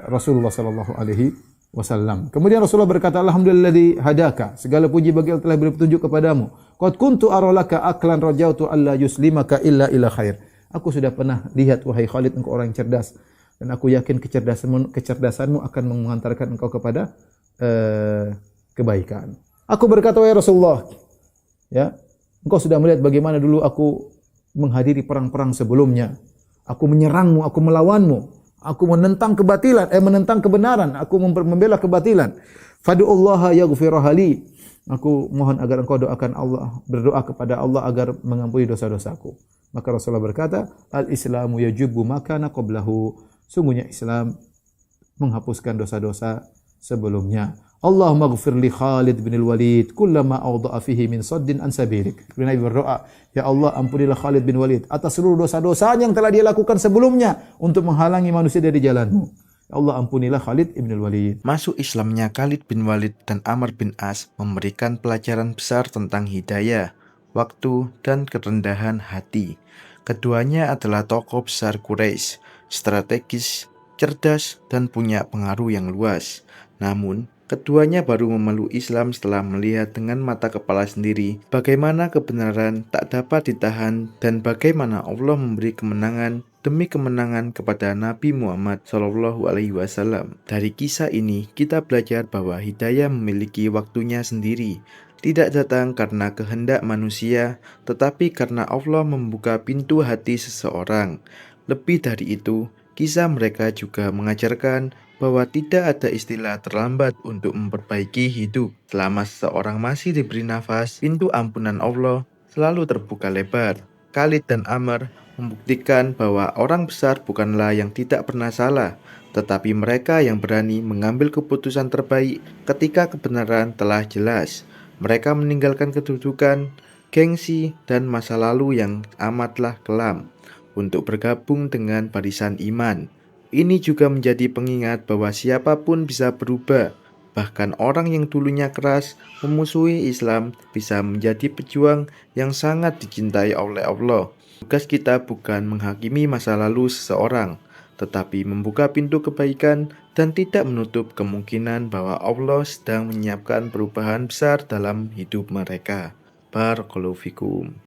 Rasulullah sallallahu alaihi wasallam. Kemudian Rasulullah berkata, alhamdulilladzi hadaka. Segala puji bagi Allah telah beri petunjuk kepadamu. Qad kuntu aralaka aklan rajautu alla yuslimaka illa ila khair. Aku sudah pernah lihat wahai Khalid engkau orang yang cerdas dan aku yakin kecerdasanmu akan mengantarkan engkau kepada kebaikan. Aku berkata, wahai Rasulullah, ya, engkau sudah melihat bagaimana dulu aku menghadiri perang-perang sebelumnya. Aku menyerangmu, aku melawanmu, aku menentang menentang kebenaran, aku membela kebatilan. Fadu'ullaha yaghfiraha li. Aku mohon agar engkau berdoa kepada Allah agar mengampuni dosa-dosaku. Maka Rasulullah berkata, al-Islamu yajubu makana qablahu. Sungguhnya Islam menghapuskan dosa-dosa sebelumnya. Allahumma ighfir li Khalid bin Walid kullama awda'a fihi min saddin an sabilik. Nabi berdoa, ya Allah ampunilah Khalid bin Walid atas seluruh dosa-dosa yang telah dia lakukan sebelumnya untuk menghalangi manusia dari jalanmu. Ya Allah ampunilah Khalid bin Walid. Masuk Islamnya Khalid bin Walid dan Amr bin As memberikan pelajaran besar tentang hidayah, waktu, dan kerendahan hati. Keduanya adalah tokoh besar Quraisy, strategis, cerdas, dan punya pengaruh yang luas. Namun, keduanya baru memeluk Islam setelah melihat dengan mata kepala sendiri bagaimana kebenaran tak dapat ditahan dan bagaimana Allah memberi kemenangan demi kemenangan kepada Nabi Muhammad SAW. Dari kisah ini, kita belajar bahwa hidayah memiliki waktunya sendiri. Tidak datang karena kehendak manusia, tetapi karena Allah membuka pintu hati seseorang. Lebih dari itu, kisah mereka juga mengajarkan bahwa tidak ada istilah terlambat untuk memperbaiki hidup. Selama seseorang masih diberi nafas, pintu ampunan Allah selalu terbuka lebar. Khalid dan Amr membuktikan bahwa orang besar bukanlah yang tidak pernah salah, tetapi mereka yang berani mengambil keputusan terbaik ketika kebenaran telah jelas. Mereka meninggalkan kedudukan, gengsi, dan masa lalu yang amatlah kelam untuk bergabung dengan barisan iman. Ini juga menjadi pengingat bahwa siapapun bisa berubah. Bahkan orang yang dulunya keras memusuhi Islam bisa menjadi pejuang yang sangat dicintai oleh Allah. Tugas kita bukan menghakimi masa lalu seseorang, tetapi membuka pintu kebaikan dan tidak menutup kemungkinan bahwa Allah sedang menyiapkan perubahan besar dalam hidup mereka. Barakallahu fikum.